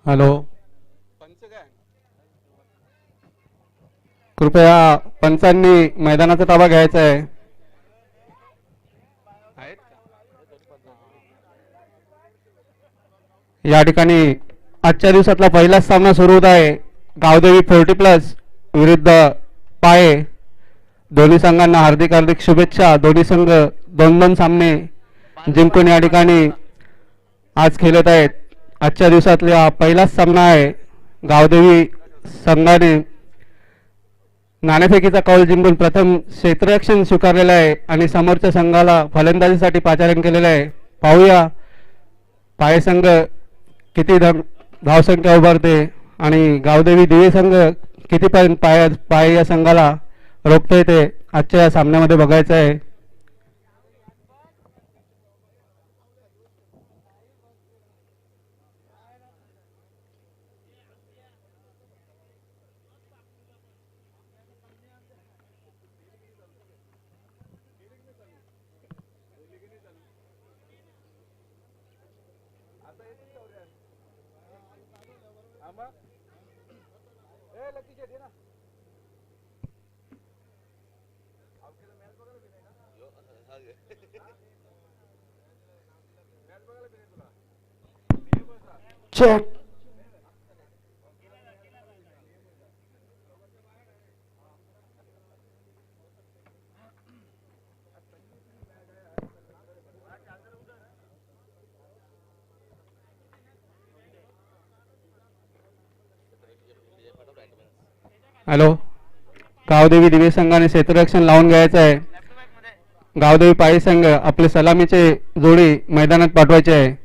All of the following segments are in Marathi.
हॅलो, कृपया पंचांनी मैदानाचा ताबा घ्यायचा आहे. या ठिकाणी आजच्या दिवसातला पहिलाच सामना सुरू होत आहे. गावदेवी 40+ विरुद्ध पाये. दोन्ही संघांना हार्दिक हार्दिक शुभेच्छा. दोन्ही संघ 2-2 सामने जिंकून या ठिकाणी आज खेळत आहेत. आजच्या दिवसातला पहिलाच सामना आहे. गावदेवी संघाने नाणेफेकीचा कौल जिंकून प्रथम क्षेत्ररक्षण स्वीकारलेलं आहे आणि समोरच्या संघाला फलंदाजीसाठी पाचारण केलेलं आहे. पाहूया पाये संघ किती धावसंख्या उभारते आणि गावदेवी दिवे संघ कितीपर्यंत पाये या संघाला रोखता ते आजच्या या सामन्यामध्ये बघायचं आहे. चेक. हॅलो, गावदेवी दिवे संघाने क्षेत्ररक्षण लावून घ्यायचं आहे. गावदेवी पाये संघ आपले सलामीचे जोडी मैदानात पाठवायचे आहे.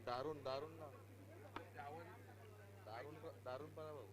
दारुण दारुण ना दारुण दारुण पण भाऊ.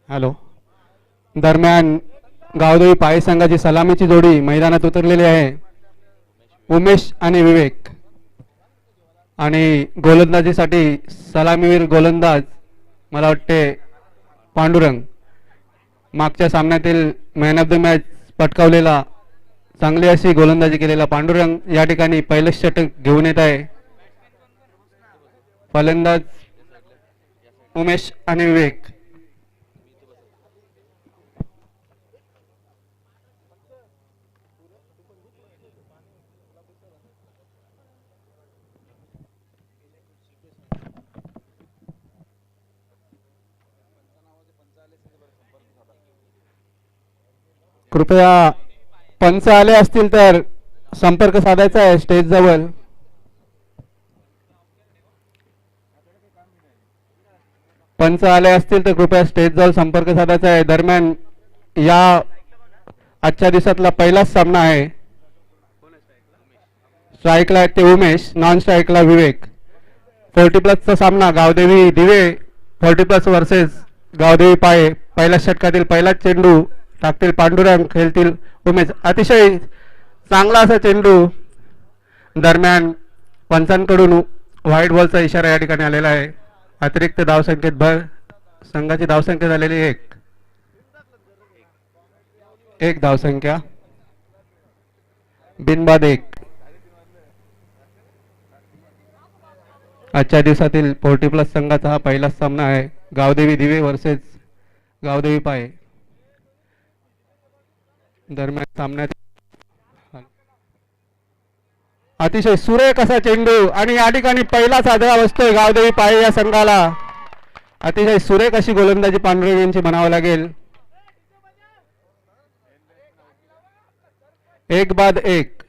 हॅलो, दरम्यान गावदेवी पाये संघाची सलामीची जोडी मैदानात उतरलेली आहे. उमेश आणि विवेक आणि गोलंदाजीसाठी सलामीवीर गोलंदाज मला वाटते पांडुरंग. मागच्या सामन्यातील मॅन ऑफ द मॅच पटकावलेला चांगली अशी गोलंदाजी केलेला पांडुरंग या ठिकाणी पहिलेच षटक घेऊन येत आहे. फलंदाज उमेश आणि विवेक. कृपया पंच आले असतील तर संपर्क साधायचा आहे स्टेज जवळ. पंच आले असतील तर कृपया स्टेज जवळ संपर्क साधायचा आहे. दरम्यान या आजच्या दिवसातला पहिलाच सामना आहे. स्ट्राईकला ते उमेश, नॉन स्ट्राईकला विवेक. 40+ सामना गावदेवी दिवे 40+ वर्सेस गावदेवी पाये. पहिल्या षटकातील पहिलाच चेंडू टाकतील पांडुरंग, खेळतील उमेश. अतिशय चांगला असा चेंडू. दरम्यान पंचांकडून व्हाईट बॉलचा इशारा या ठिकाणी आलेला आहे. अतिरिक्त धावसंख्येत भर. संघाची धावसंख्या झालेली एक धावसंख्या, बिनबाद 1. आजच्या दिवसातील 40+ संघाचा हा पहिलाच सामना आहे. गावदेवी दिवे वर्सेस गावदेवी पाये. दरम्यान सामन्यात अतिशय सुरेख असा चेंडू आणि या ठिकाणी पहिलाच आदरा बसतोय गावदेवी पाये या संघाला. अतिशय सुरेख अशी गोलंदाजी पांडुरंग यांची म्हणावं लागेल. एक बाद एक.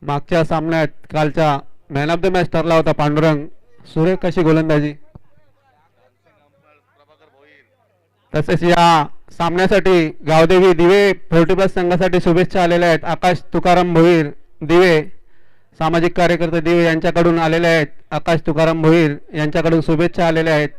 मागच्या सामन्यात कालच्या मॅन ऑफ द मॅच ठरला होता पांडुरंग. सुरेख अशी गोलंदाजी. तसेच या सामन्यासाठी गावदेवी दिवे 40+ संघासाठी शुभेच्छा आलेल्या आहेत. आकाश तुकाराम भोईर दिवे, सामाजिक कार्यकर्ते दिवे यांच्याकडून आलेले आहेत. आकाश तुकाराम भोईर यांच्याकडून शुभेच्छा आलेल्या आहेत.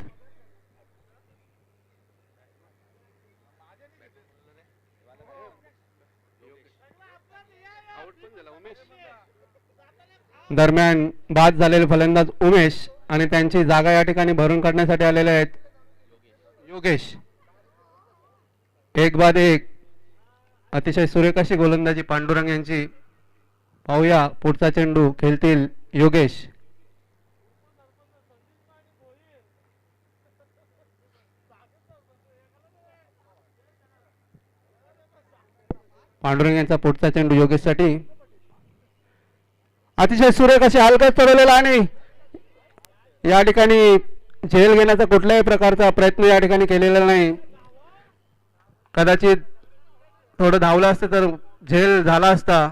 दरम्यान बाद झालेले फलंदाज उमेश आणि त्यांची जागा या ठिकाणी भरून काढण्यासाठी आलेले आहेत योगेश. एक बाद एक. अतिशय सुरेख अशी गोलंदाजी पांडुरंग यांची. पाहूया पुढचा चेंडू खेळतील योगेश. पांडुरंग यांचा पुढचा चेंडू योगेशसाठी. अतिशय सुरेख अशी हलकत ठरवलेला आणि या ठिकाणी झेल घेण्याचा कुठल्याही प्रकारचा प्रयत्न या ठिकाणी केलेला नाही. कदाचित थोडं धावलं असतं तर झेल झाला असता.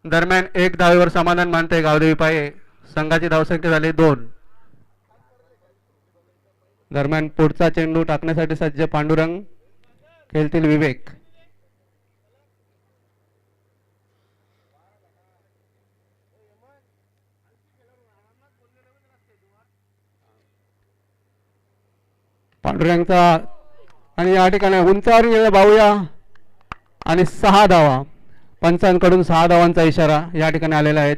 दरम्यान एक धावेवर समाधान मानते गावदेवी पाये. संघाची धावसंख्या झाली 2. दरम्यान पुढचा चेंडू टाकण्यासाठी सज्ज पांडुरंग. खेळतील विवेक. पांडुरंगचा आणि या ठिकाणी उंचावर गेला बावूया आणि 6 धावा. पंचांकडून 6 धावांचा इशारा या ठिकाणी आलेला आहे.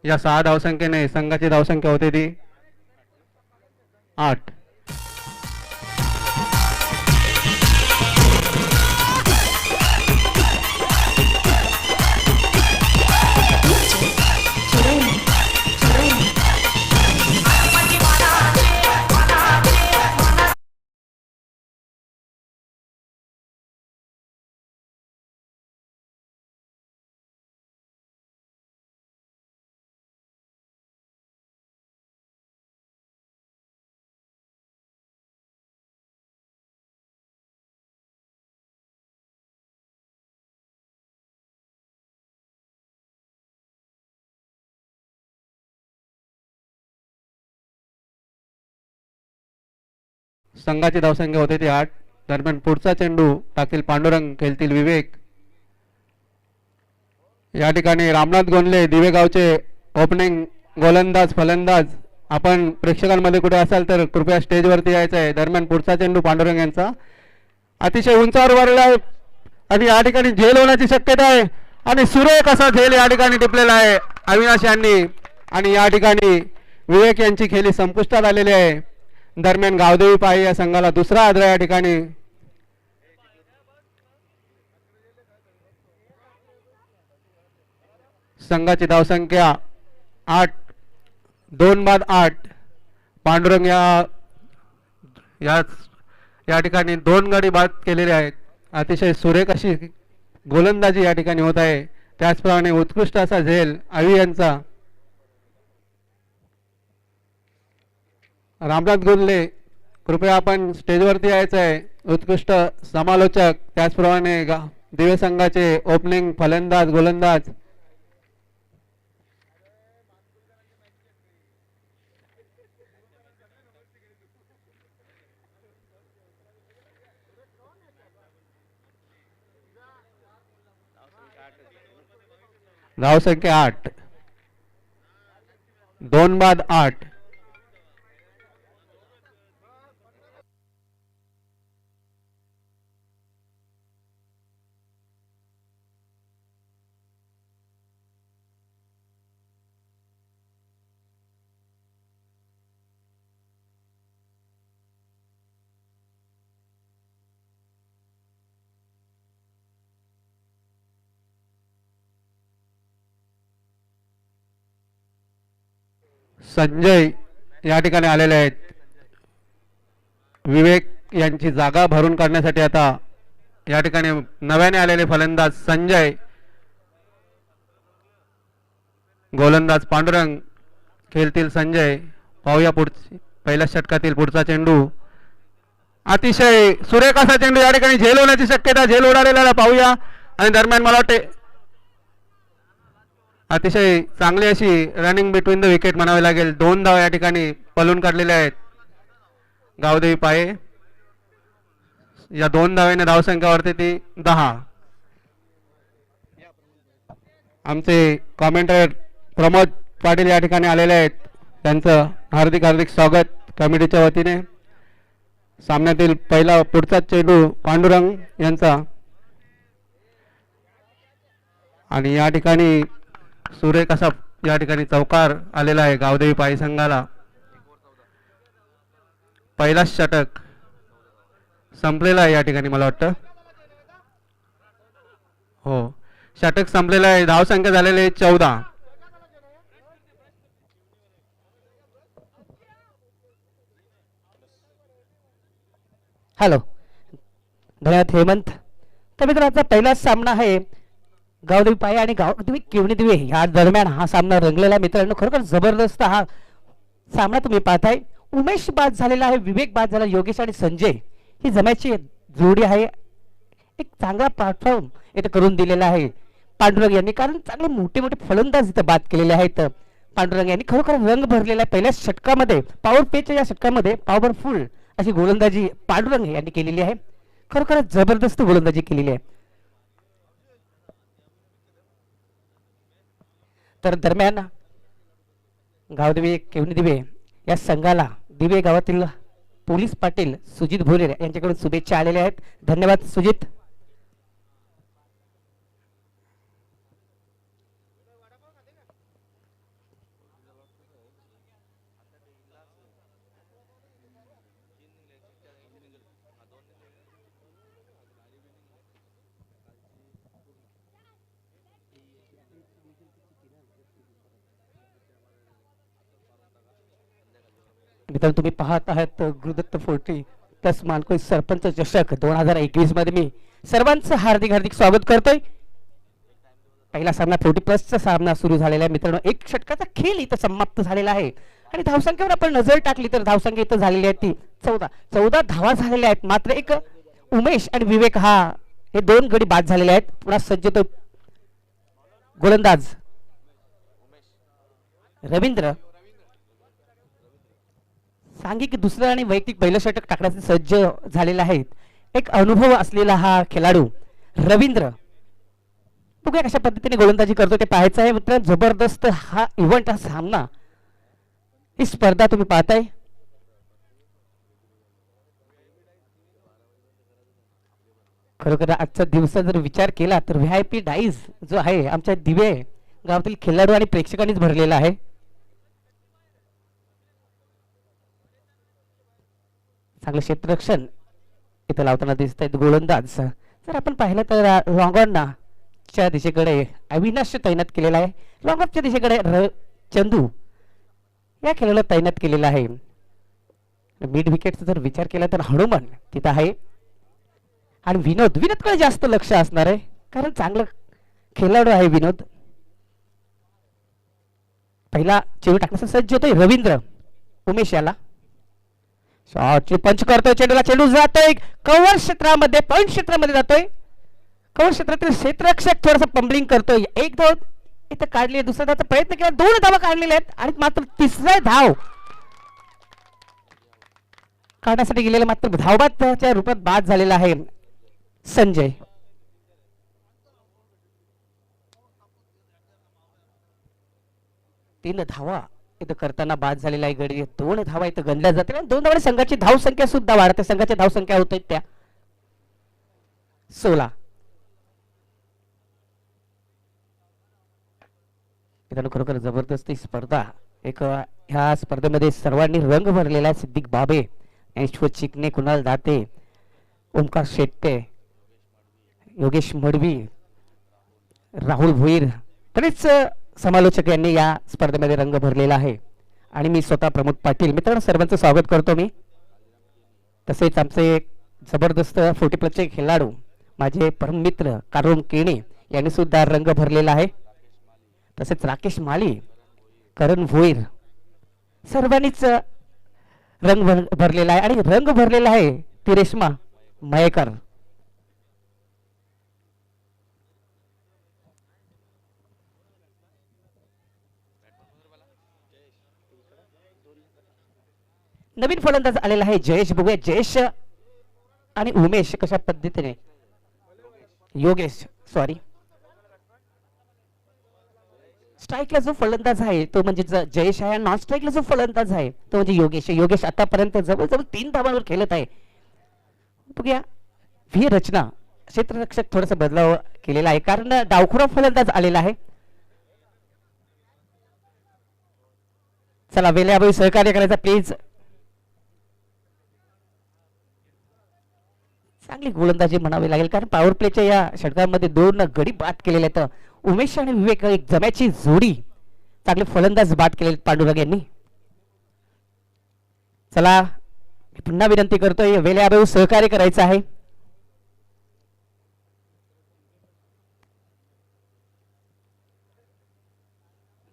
या 6 धावसंख्येने संघाची धावसंख्या होते ती 8. संघाची धावसंख्या होते ती 8. दरम्यान पुढचा चेंडू टाकील पांडुरंग. खेळतील विवेक. या ठिकाणी रामनाथ गोंडले दिवेगावचे ओपनिंग गोलंदाज फलंदाज. आपण प्रेक्षकांमध्ये कुठे असाल तर कृपया स्टेजवरती यायचं आहे. दरम्यान पुढचा चेंडू पांडुरंग यांचा. अतिशय उंचावर वरला आणि या ठिकाणी झेल होण्याची शक्यता आहे आणि सुरेख असा झेल या ठिकाणी टिपलेला आहे अविनाश यांनी. आणि या ठिकाणी विवेक यांची खेळी संपुष्टात आलेली आहे. दरम्यान गावदेवी पाये या संघाला दुसरा आदरा या ठिकाणी. संघाची धावसंख्या 8. 2 बाद 8. पांडुरंग या ठिकाणी 2 गडी बाद केलेले आहेत. अतिशय सुरेख अशी गोलंदाजी या ठिकाणी होत आहे. त्याचप्रमाणे उत्कृष्ट असा झेल अवी यांचा. रामनाथ गोंडले कृपया आपण स्टेजवरती यायचं आहे. उत्कृष्ट समालोचक त्याचप्रमाणे दिवे संघाचे ओपनिंग फलंदाज गोलंदाज. धावसंख्या 8. 2 बाद 8. संजय या ठिकाणी आलेले आहेत. विवेक यांची जागा भरून काढण्यासाठी आता या ठिकाणी नव्याने आलेले फलंदाज संजय. गोलंदाज पांडुरंग खेळतील संजय. पाहूया पहिल्या षटकातील पुढचा चेंडू. अतिशय सुरेख असा चेंडू या ठिकाणी झेल होण्याची शक्यता, झेल उडालेला पाहूया. आणि दरम्यान मला वाटते अतिशय चांगली अशी रनिंग बिटवीन द विकेट म्हणावी लागेल. 2 धावा या ठिकाणी पलून काढलेल्या आहेत गावदेवी पाये. या 2 धावेने धावसंख्यावरती ती 10. आमचे कॉमेंटर प्रमोद पाटील या ठिकाणी आलेले आहेत, त्यांचं हार्दिक हार्दिक स्वागत कमिटीच्या वतीने. सामन्यातील पहिला पुढचा चेंडू पांडुरंग यांचा. आणि या ठिकाणी सुरेख असा या ठिकाणी चौकार आलेला आहे गावदेवी पायी संघाला. पहिला षटक संपलेला आहे या ठिकाणी मला वाटतं. हो, षटक संपलेलं आहे. धावसंख्या झालेली आहे 14. हॅलो, धन्यवाद हेमंत. तर मित्रांचा पहिला सामना आहे गावदेवी पाये आणि गावदेवी केवणी दिवे या दरम्यान हा सामना रंगलेला. मित्रांनो, खरोखर जबरदस्त हा सामना तुम्ही पाहताय. उमेश बाद झालेला आहे, विवेक बाद झाला, योगेश आणि संजय ही जमायची जोडी आहे. एक चांगला प्लॅटफॉर्म इथं करून दिलेला आहे पांडुरंग यांनी, कारण चांगले मोठे मोठे फलंदाज इथं बाद केलेले आहेत. पांडुरंग यांनी खरोखर रंग भरलेला आहे. पहिल्या षटकामध्ये पॉवर पेच्या या षटकामध्ये पॉवरफुल अशी गोलंदाजी पांडुरंग यांनी केलेली आहे. खरोखर जबरदस्त गोलंदाजी केलेली आहे. तर दरम्यान गावदेवी केवणी दिवे या संघाला दिवे गावातील पोलीस पाटील सुजित भोले यांच्याकडून शुभेच्छा आलेल्या आहेत. धन्यवाद सुजित. मित्रांनो, तुम्ही पाहत आहात गुरुदत्त फोर्टी प्लस मानकोई सरपंच चषक 2021 मध्ये मी सर्वांचं हार्दिक हार्दिक स्वागत करतोय. पहिला सामना 40 प्लसचा सामना सुरू झालेला आहे. मित्रांनो, एक षटकाचा खेळ इथं समाप्त झालेला आहे. आणि धावसंख्येवर आपण नजर टाकली तर धावसंख्या इथं झालेली आहे ती 14 धावा झालेल्या आहेत. मात्र एक उमेश आणि विवेक हे 2 गडी बाद झालेले आहेत. पुन्हा सज्ज तो गोलंदाज रवींद्र सांघिक दुसरं आणि वैयक्तिक पहिलं षटक टाकण्याचे सज्ज झालेला आहे. एक अनुभव असलेला हा खेळाडू रवींद्र, बघूया कशा पद्धतीने गोलंदाजी करतो ते पाहायचं आहे. मित्रांनो, जबरदस्त हा इव्हेंट, हा सामना, ही स्पर्धा तुम्ही पाहताय. खरोखर आजचा दिवस जर विचार केला तर VIP डाईज जो आहे आमच्या दिवे गावातील खेळाडू आणि प्रेक्षकांनीच भरलेला आहे. चांगलं क्षेत्ररक्षण इथं लावताना दिसत आहेत गोलंदाज. जर आपण पाहिलं तर लॉंगॉनना च्या दिशेकडे अविनाश तैनात केलेला आहे. लॉंगॉनच्या दिशेकडे चंदू या खेळाला तैनात केलेला आहे. मिड विकेटचा जर विचार केला तर हनुमान तिथं आहे आणि विनोदकडे जास्त लक्ष असणार आहे, कारण चांगलं खेळाडू आहे विनोद. पहिला चेंडू टाकण्याचा सज्ज होतोय रवींद्र. उमेश याला शॉटची पंच करतोय. चेंडूला चेंडू जातोय कव्हर क्षेत्रामध्ये, पॉइंट क्षेत्रामध्ये जातोय. कव्हर क्षेत्रातील क्षेत्ररक्षक थोडासा पंबलिंग करतोय. एक धाव इथं काढली, दुसऱ्या धावाचा प्रयत्न केला, 2 धावा काढलेल्या आहेत आणि मात्र तिसरा धाव काढण्यासाठी गेलेला, मात्र धावबादच्या रूपात बाद झालेला आहे संजय. तीन धावा इथं करताना बाद झालेला आहे गडी. 2 धावा इथं गणल्या जातील आणि 2 धावाने संघाची धावसंख्या सुद्धा वाढते. संघाची धावसंख्या होत त्या 16. मित्रांनो, खरोखर जबरदस्त ही स्पर्धा. एक ह्या स्पर्धेमध्ये सर्वांनी रंग भरलेला आहे. सिद्दीक बाबे, ज्ञानेश्वर चिकणे, कुणाल दाते, ओमकार शेट्टे, योगेश मडवी, राहुल भोईर, बरेच समालोचक यांनी या स्पर्धेमध्ये रंग भरलेला आहे. आणि मी स्वतः प्रमोद पाटील. मित्रांनो, सर्वांचं स्वागत करतो मी. तसेच आमचे जबरदस्त 40 प्लसचे खेळाडू माझे परम मित्र कारोम केणे यांनी सुद्धा रंग भरलेला आहे. तसेच राकेश माळी, करण भोईर सर्वांनीच रंग भरलेला आहे आणि रंग भरलेला आहे ती रेश्मा मयेकर. नवीन फलंदाज आलेला आहे जयेश. बघूया जयेश आणि उमेश कशा पद्धतीने, योगेश सॉरी, स्ट्राईकला जो फलंदाज आहे तो म्हणजे जयेश आहे आणि नॉन स्ट्राईकला जो फलंदाज आहे तो म्हणजे योगेश. योगेश आतापर्यंत जवळजवळ 3 धावांवर खेळत आहे. बघूया व्ही रचना क्षेत्ररक्षक थोडासा बदलाव केलेला आहे कारण डावखुरा फलंदाज आलेला आहे. चला वेल्याबाई सहकार्य करायचा प्लीज. चांगली गोलंदाजी म्हणावी लागेल कारण पॉवर प्लेच्या या षटकांमध्ये 2 गडी बाद केलेले आहेत. उमेश आणि विवेक एक जम्याची जोडी, चांगले फलंदाज बाद केले पांडुरंग यांनी. चला मी पुन्हा विनंती करतोय वेल्याबाई सहकार्य करायचं आहे.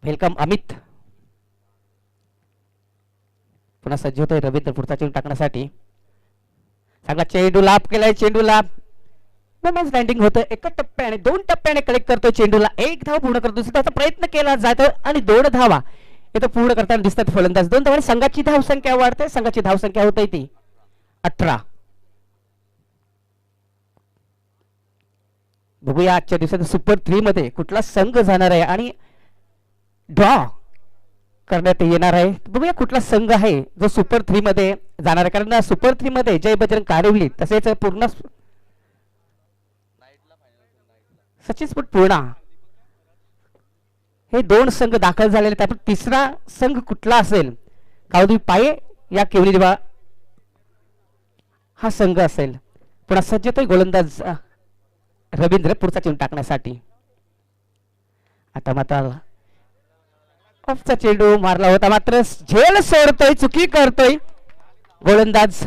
वेलकम अमित. पुन्हा सज्ज होतोय रवींद्र पुढचा चेंडू टाकण्यासाठी. चांगला चेंडू लाभ केलाय, चेंडू लाभ वुमेन्स लँडिंग होतं. एका टप्प्याने 2 टप्प्याने कलेक्ट करतोय चेंडूला. 1 धाव पूर्ण करतो, दुसऱ्याचा प्रयत्न केला जातो आणि 2 धावा इथं पूर्ण करताना दिसतात फलंदाज. 2 धावांनी संघाची धावसंख्या वाढते. संघाची धावसंख्या होते ती 18. बघूया आजच्या दिवसात सुपर 3 मध्ये कुठला संघ जाणार आहे आणि ड्रॉ करण्यात येणार आहे. बघूया कुठला संघ आहे जो सुपर 3 मध्ये जाणार आहे कारण सुपर 3 मध्ये जय बजरंग कारिवली तसेच पूर्ण सचिन पूर्णा हे 2 संघ दाखल झालेले. त्यापैकी तिसरा संघ कुठला असेल, गावदेवी पाये या केवली देवा हा संघ असेल. पुन्हा सज्ज होतोय गोलंदाज रवींद्र पुढचा चेंडू टाकण्यासाठी. आता मात्र ऑफचा चेंडू मारला होता मात्र झेल सोडतोय, चुकी करतोय गोलंदाज.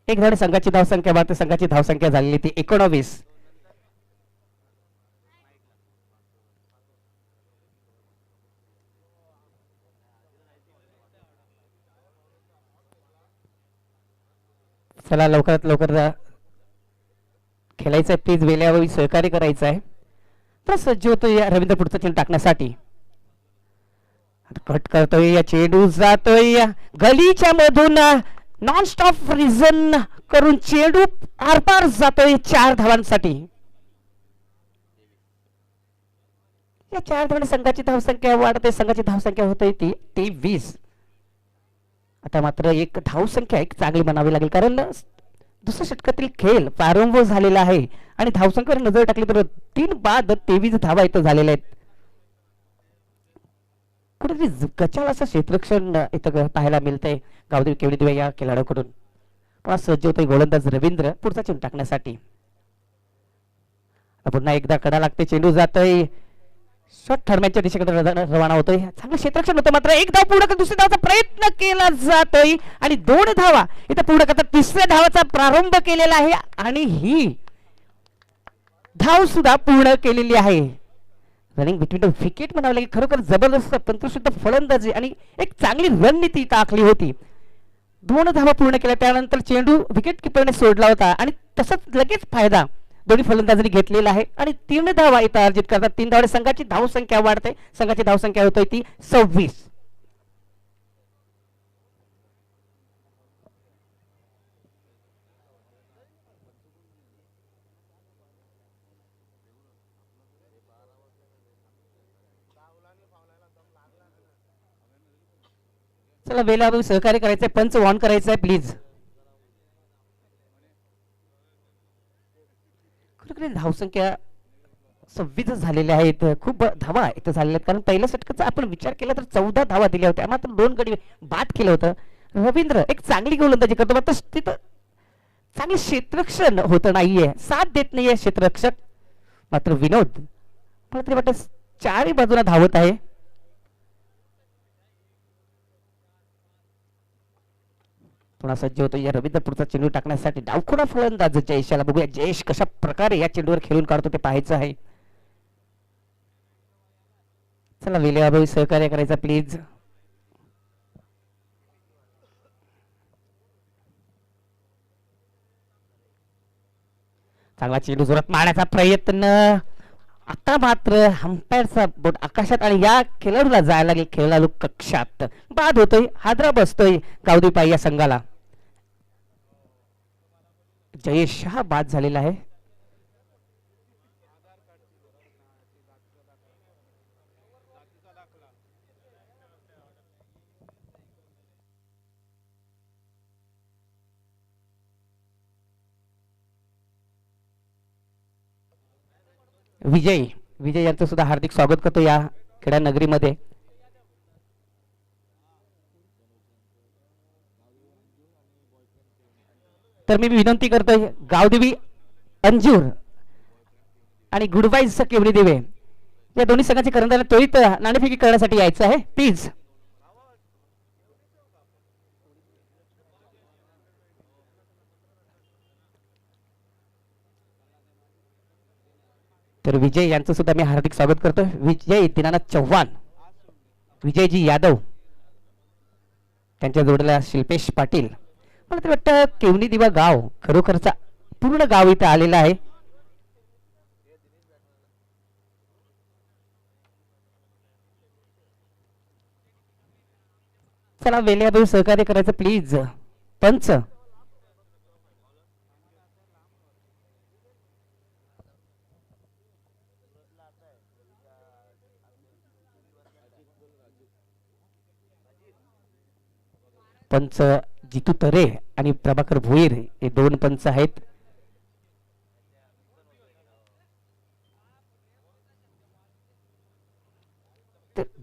एक धाड संघाची धावसंख्या मात्र संघाची धावसंख्या झालेली ती 19. चला लवकरात लवकर खेळायचं आहे प्लीज. वेळेवर सहकार्य करायचं आहे. तर सज्ज होतो या रवींद्र पुढचा चेंडू टाकण्यासाठी. कट करतोय, या चेंडू जातोय गलीच्या मधून नॉन स्टॉप रिझन करून चेंडू आरपार जातोय 4 धावांसाठी. या 4 धावांनी संघाची धावसंख्या वाढते. संघाची धावसंख्या होते ती 23. आता मात्र एक धावसंख्या एक चांगली म्हणावी लागेल कारण दुसऱ्या षटकातील खेळ प्रारंभ झालेला आहे आणि धावसंख्येवर नजर टाकली तर 3 बाद 23 धावा इथं झालेल्या आहेत. कुठेतरी गचाळ असं क्षेत्ररक्षण इथं पाहायला मिळतंय गावदेवी केवली दिवे या खेळाडूकडून. पुन्हा सज्ज होतोय गोलंदाज रवींद्र पुढचा चेंडू टाकण्यासाठी. पुन्हा एकदा कडा लागते, चेंडू जातोय शॉट ठरम्यांच्या दिशेकडे रवाना होतोय. चांगलं क्षेत्ररक्षण होतं मात्र 1 धाव पूर्ण कर दुसऱ्या धावाचा प्रयत्न केला जातोय आणि 2 धावा इथं पूर्ण करतात. 3ऱ्या धावाचा प्रारंभ केलेला आहे आणि ही धाव सुद्धा पूर्ण केलेली आहे. रनिंग बिटवीन द विकेट म्हणावं लागेल. खरोखर जबरदस्त तंत्रशुद्ध फलंदाजी आणि एक चांगली रणनीती टाकली होती. 2 धावा पूर्ण केल्या त्यानंतर चेंडू विकेट किपरने सोडला होता आणि तसंच लगेच फायदा दोन्ही फलंदाजांनी घेतलेला आहे आणि 3 धावा इथं अर्जित करतात. 3 धावाने संघाची धावसंख्या वाढते. संघाची धावसंख्या होते ती 26. चला वेळेवर सहकार्य करायचंय. पंच ऑन करायचं आहे प्लीज. धावसंख्या 26 झालेल्या आहेत. खूप धावा इथं झालेल्या आहेत कारण पहिल्या षटकाचा आपण विचार केला तर 14 धावा दिल्या होत्या मात्र 2 गडी बाद केलं होतं. रवींद्र एक चांगली गोलंदाजी करतो मात्र तिथं चांगले क्षेत्ररक्षण होत नाहीये, साथ देत नाहीये क्षेत्ररक्षक. मात्र विनोद मला तरी वाटत चारही बाजूला धावत आहे. पुन्हा सज्ज होतो या रवींद्रपूरचा चेंडू टाकण्यासाठी. डावखुरा फलंदाज जयेशला बघूया जयेश कशा प्रकारे या चेंडूवर खेळून काढतो ते पाहायचं आहे. चला विलयाभाई सहकार्य करायचा प्लीज. चांगला चेंडू जोरात मारण्याचा प्रयत्न. आता मात्र अंपायरचा बोट आकाशात आणि या खेळाडूला जायला लागेल खेळाडू कक्षात. बाद होतोय, हादरा बसतोय गावदेवी या संघाला. जयेश हा बाद झालेला आहे. विजय यांचं सुद्धा हार्दिक स्वागत करतो या क्रीडा नगरीमध्ये. तर मी विनंती करतोय गावदेवी अंजूर आणि गुडबाईज केवडी देवे या दोन्ही संघाचे करंदाला त्वरित नाणेफेकी करण्यासाठी यायचं आहे प्लीज. तर विजय यांचं सुद्धा मी हार्दिक स्वागत करतो. विजय दीनानाथ चव्हाण, विजयजी यादव, त्यांच्या जोडीला शिल्पेश पाटील. मला तर वाटतं केवणी दिवा गाव खरोखरचा पूर्ण गाव इथे आलेला आहे. चला वेल्याबाई सहकार्य करायचं प्लीज. पंच पंच जितू तरे आणि प्रभाकर भोईर हे दोन पंच आहेत.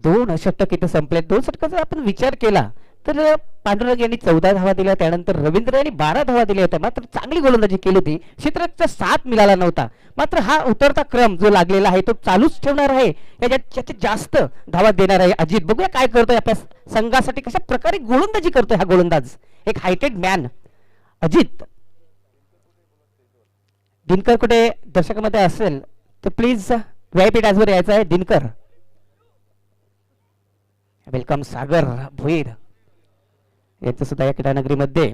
दोन षटक इथे संपले. दोन षटकाचा आपण विचार केला तर पांडुरंग यांनी 14 धावा दिल्या, त्यानंतर रवींद्र यांनी 12 धावा दिल्या होत्या. मात्र चांगली गोलंदाजी केली होती, क्षेत्ररक्षकाचा साथ मिळाला नव्हता. मात्र हा उतरता क्रम जो लागलेला आहे तो चालूच ठेवणार आहे, याच्यात जास्त धावा देणार आहे अजित. बघूया काय करतोय आपल्या संघासाठी, कशा प्रकारे गोलंदाजी करतोय हा गोलंदाज, एक हायटेड मॅन अजित. दिनकर कुठे दर्शकामध्ये असेल तर प्लीज व्हीआयपी डॅशवर यायचं आहे. दिनकर वेलकम. सागर भोईर यांचं सुद्धा या क्रीडानगरीमध्ये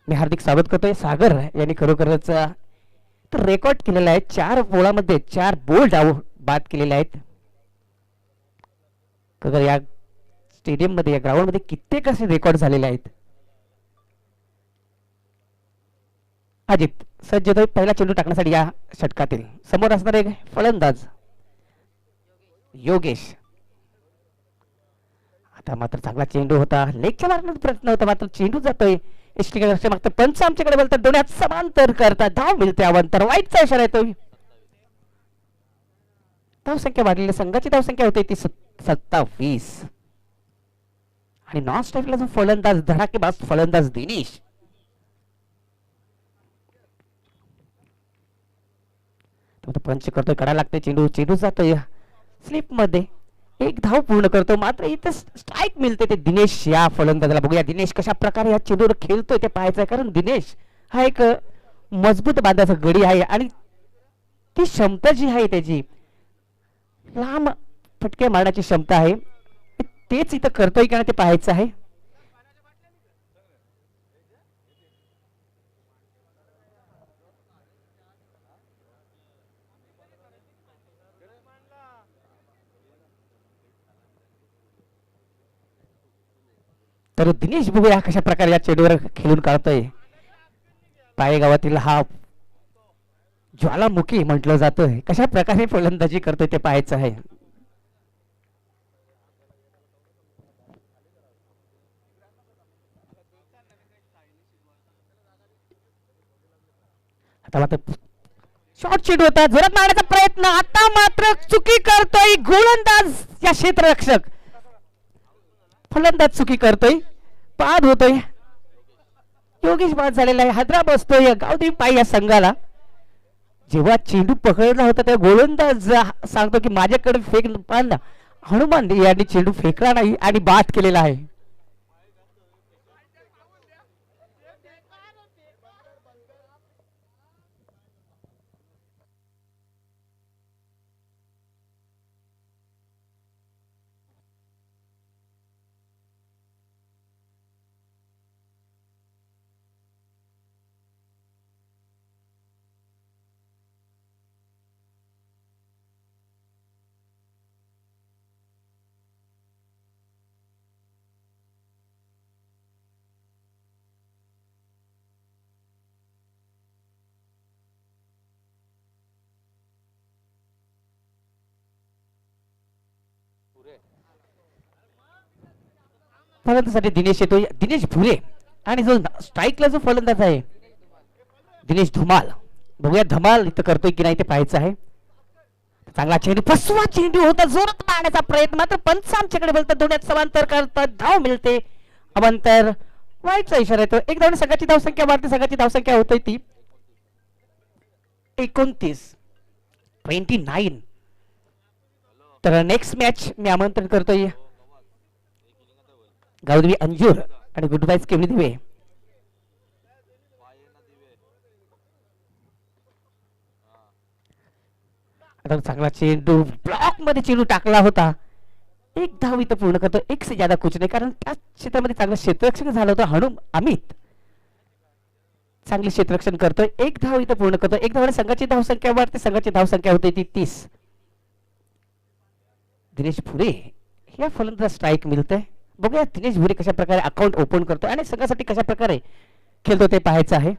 मी हार्दिक स्वागत करतोय. सागर यांनी खरोखरच रेकॉर्ड केलेला आहे. 4 बोलामध्ये 4 बोल्ड बाद केलेले आहेत. या स्टेडियम मध्ये, या ग्राउंड मध्ये कित्येक असे रेकॉर्ड झालेले आहेत. अजित सज्ज होतोय पहिला चेंडू टाकण्यासाठी या षटकातील. समोर असणारे फलंदाज योगेश. आता मात्र चांगला चेंडू होता, लेगच्या मारण्याचा प्रयत्न होता, मात्र चेंडू जातोय एसटीकडे. मात्र पंच आमच्याकडे बोलतात दोन्ही हात समांतर करतात. धाव मिळते अवंतर. वाईटचा इशारा येतोय. धावसंख्या वाढलेली, संघाची धावसंख्या होते ती 27. आणि नॉन स्ट्राईकला जो फलंदाज धडाकेबाज फलंदाज दिनेश, पंच करतोय, कडा लागतोय, चेंडू चेंडू जातोय स्लिप मध्ये. एक धाव पूर्ण करतो, मात्र इथे स्ट्राईक मिळते ते दिनेश या फलंदाजाला. बघूया दिनेश कशा प्रकारे या चेंडूवर खेळतोय ते पाहायचं आहे, कारण दिनेश हा एक मजबूत बांधाचा गडी आहे आणि ती क्षमता जी आहे त्याची लांब फटके मारण्याची क्षमता आहे, तेच इथं करतोय का ते पाहायचं आहे. तर दिनेश बघूया कशा प्रकारे या चेंडूवर खेळून काढतोय. पायगावातील हा ज्वालामुखी म्हटलं जातोय, कशा प्रकारे फलंदाजी करतोय ते पाहायचं आहे. आता मात्र शॉर्ट चेंडू होता, जोरात मारण्याचा प्रयत्न. आता मात्र चुकी करतोय गोलंदाज या क्षेत्ररक्षक. फलंदाज चुकी करतोय, बाद होतोय. योगेश बाद झालेला आहे. हादरा बसतोय गावदेवी पाय या संघाला. जेव्हा चेंडू पकडला होता तेव्हा गोलंदाज सांगतो की माझ्याकडे फेक, पण हनुमान यांनी चेंडू फेकला नाही आणि बाद केलेला आहे. फलंदाजासाठी दिनेश येतोय, दिनेश भुरे. आणि जो स्ट्राईकला जो फलंदाज आहे दिनेश धुमाल. बघूया धमाल इथं करतोय की नाही ते पाहायचं आहे. चांगला चेंडू, फसवा चेंडू होता, जोरात मारण्याचा प्रयत्न, मात्र पंच आमच्याकडे बोलतात दोन्यात समांतर करतात, धाव मिळते. अवंतर वाईटचा इशारा येतो. एक धावने संघाची धावसंख्या वाढते. संघाची धावसंख्या होते ती 29. तर नेक्स्ट मॅच मी आमंत्रण करतोय गावदेवी अंजूर आणि गुड बाईज केवली दिवे. आता चांगला चेंडू, ब्लॉक मध्ये चेंडू टाकला होता. एक धाव इथं पूर्ण करतो. एक से ज्यादा कुछ नाही, कारण त्या क्षेत्रामध्ये चांगलं क्षेत्ररक्षण झालं होतं. हनुम अमित चांगले क्षेत्ररक्षण करतोय. एक धाव इथं पूर्ण करतो. एक धावाने संघाची धावसंख्या वाढते. संघाची धावसंख्या होते ती 30. दिनेश भुरे या फलंदाज स्ट्राईक मिळते. बघूया दिनेश भुरे कशा प्रकारे अकाउंट ओपन करतोय आणि संघासाठी कशा प्रकारे खेळतो ते पाहायचं आहे.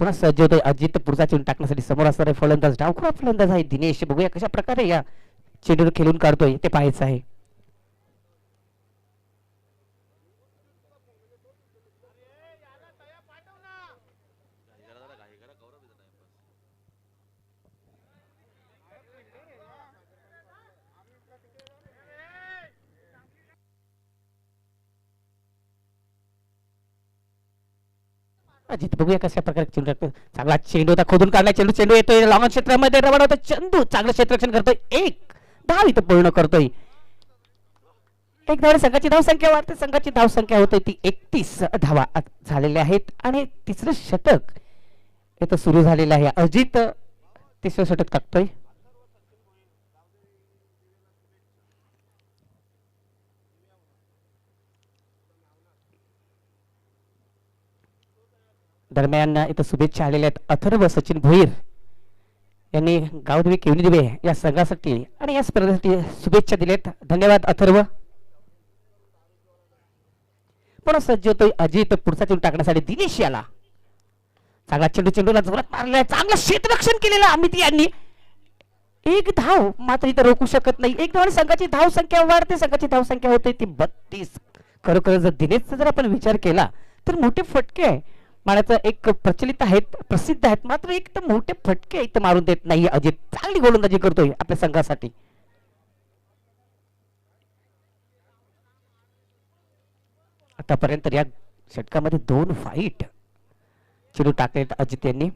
पुन्हा सज्ज होतोय अजित. पुढचा चेंडू टाकण्यासाठी समोर असणारे फलंदाज डावखुरा फलंदाज आहे दिनेश. बघूया कशा प्रकारे या चेंडूवर खेळून काढतोय ते पाहायचं आहे. अजित बघूया कशा प्रकारे चेंडू टाकतो. चांगला चेंडू होता, खोदून काढला चेंडू. चेंडू येतोय लॉंग क्षेत्रामध्ये, रवाना होतो चंदू. चांगलं क्षेत्ररक्षण करतोय. एक धाव इथं पूर्ण करतोय. एक धावाने संघाची धावसंख्या वाढते. संघाची धावसंख्या होते ती 31 धावा झालेल्या आहेत. आणि तिसरं षटक इथं सुरू झालेलं आहे. अजित तिसरं षटक टाकतोय. दरम्यान इथं शुभेच्छा आलेल्या आहेत. अथर्व सचिन भोईर यांनी गावदेवी केवली दिवे या संघासाठी आणि या स्पर्धेसाठी शुभेच्छा दिल्यात. धन्यवाद अथर्व. पुन्हा सज्ज होतोय अजित. पुढचा चेंडू टाकण्यासाठी दिनेश याला. चांगला चेंडू, चेंडूला जोरात मारलेला, चांगलं क्षेत्ररक्षण केलेलं अमित यांनी. एक धाव मात्र इथं रोखू शकत नाही. एक धावाने संघाची धावसंख्या वाढते. संघाची धावसंख्या होते ती 32. खरोखर जर दिनेशचा जर आपण विचार केला तर मोठे फटके मारण्याचं एक प्रचलित आहेत, प्रसिद्ध आहेत, मात्र एक तर मोठे फटके इथं मारून देत नाही अजित. चांगली गोलंदाजी करतोय आपल्या संघासाठी. आतापर्यंत या षटकामध्ये 2 वाईट चेंडू टाकले अजित यांनी.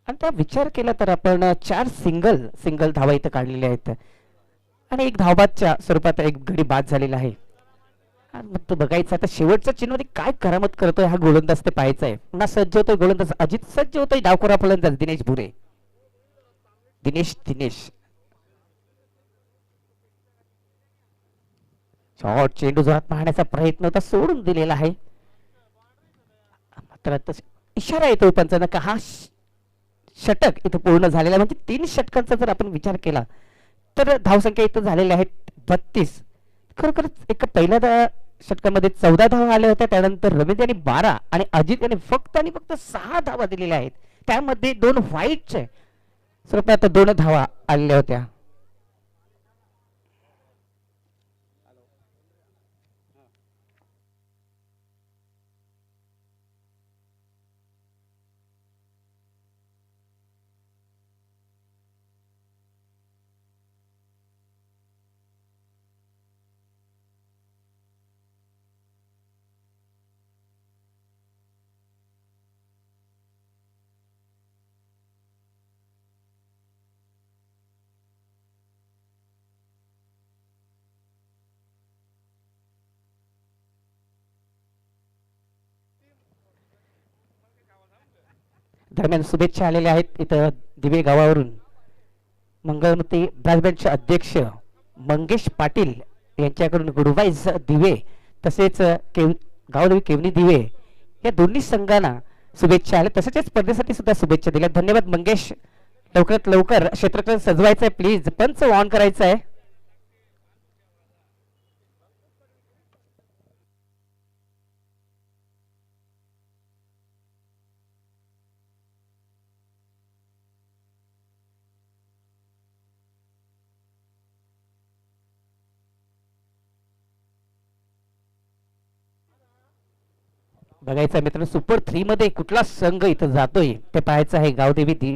आणि त्या विचार केला तर आपण 4 सिंगल धावा इथं काढलेल्या आहेत आणि एक धावबादच्या स्वरूपात एक गडी बाद झालेला आहे. तो बघायचा आता शेवटच्या चेंडूमध्ये काय करामत करतोय हा गोलंदाज ते पाहायचं आहे. पुन्हा सज्ज होतोय गोलंदाज अजित. सज्ज होतोय डावखोरा फलंदाज दिनेश भुरे. दिनेश शॉर्ट चेंडू जोरात मारण्याचा प्रयत्न होता, सोडून दिलेला आहे. मात्र इशारा येतोय पंचांना का हा षटक इथं पूर्ण झालेला, म्हणजे 3 षटकांचा जर आपण विचार केला तर धावसंख्या इथं झालेल्या आहेत 32. खरोखरच एक पहिल्या षटकामध्ये 14 धावा आल्या होत्या. त्यानंतर रवींद्र यांनी 12 आणि अजित यांनी फक्त 6 धावा दिलेल्या आहेत. त्यामध्ये 2 व्हाईटचे स्वरूपात 2 धावा आलेल्या होत्या. दरम्यान शुभेच्छा आलेल्या आहेत इथं दिवे गावावरून. मंगळमती ब्रँचचे अध्यक्ष मंगेश पाटील यांच्याकडून गुडवाईज दिवे तसेच गावदेवी केवनी दिवे या दोन्ही संघांना शुभेच्छा आल्या. तसेच या स्पर्धेसाठी सुद्धा शुभेच्छा दिल्या. धन्यवाद मंगेश. लवकरात लवकर क्षेत्ररक्षण सजवायचं आहे प्लीज. पंच ऑन करायचं आहे. बघायचं आहे मित्रांनो सुपर 3 मध्ये कुठला संघ इथं जातोय ते पाहायचं आहे. गावदेवी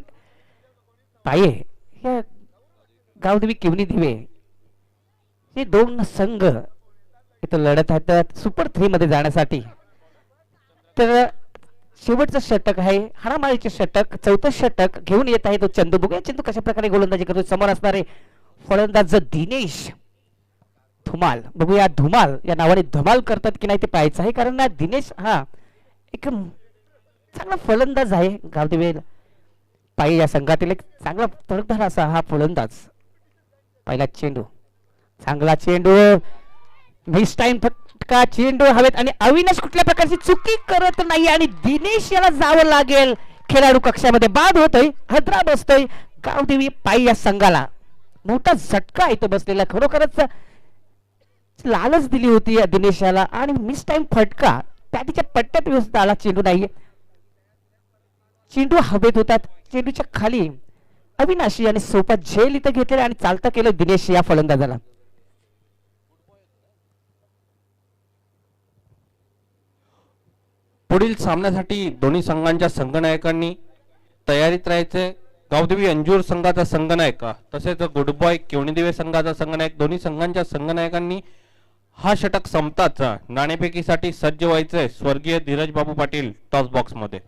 पाये या गावदेवी किवनी दिवे हे दोन संघ इथं लढत आहेत सुपर 3 मध्ये जाण्यासाठी. तर शेवटचं षटक आहे हाणामारीचे षटक. चौथं षटक घेऊन येत आहे तो चंदू. बघूया चंदू कशा प्रकारे गोलंदाजी करतो. समोर असणारे फलंदाज दिनेश धुमाल. बघूया धुमाल या नावाने धमाल करतात की नाही ते पाहायचं आहे. कारण दिनेश हा एक चांगला फलंदाज आहे. गावदेवी पायी या संघातील एक चांगला तडकदार असा हा फलंदाज. पहिला चेंडू चांगला चेंडू मिस टाइम फटका. चेंडू हवेत आणि अविनाश कुठल्या प्रकारची चुकी करत नाही आणि दिनेश याला जावं लागेल. खेळाडू कक्षामध्ये बाद होतोय. हदरा बसतोय गावदेवी पायी या संघाला. मोठा झटका इथं बसलेला. खरोखरच लालच दिली होती या दिनेशाला आणि मिस टाइम फटका त्याच्या पट्ट्यात व्यवस्थित आला. चेंडू नाहीये. चेंडू हवेत होतात. चेंडूच्या खाली अविनाशी आणि सोपा झेल इथं घेतलेला आणि चालता केलं दिनेश या फलंदाजाला. पुढील सामन्यासाठी दोन्ही संघांच्या संघनायकांनी तयारीत राहायचे. गावदेवी अंजूर संघाचा संघनायक तसेच गुडबॉय केवणीदेवी संघाचा संघनायक दोन्ही संघांच्या संघनायकांनी हा षटक संपताच नाणेफेकीसाठी सज्ज व्हायचंय. स्वर्गीय धीरज बाबू पाटील टॉस बॉक्स मध्ये.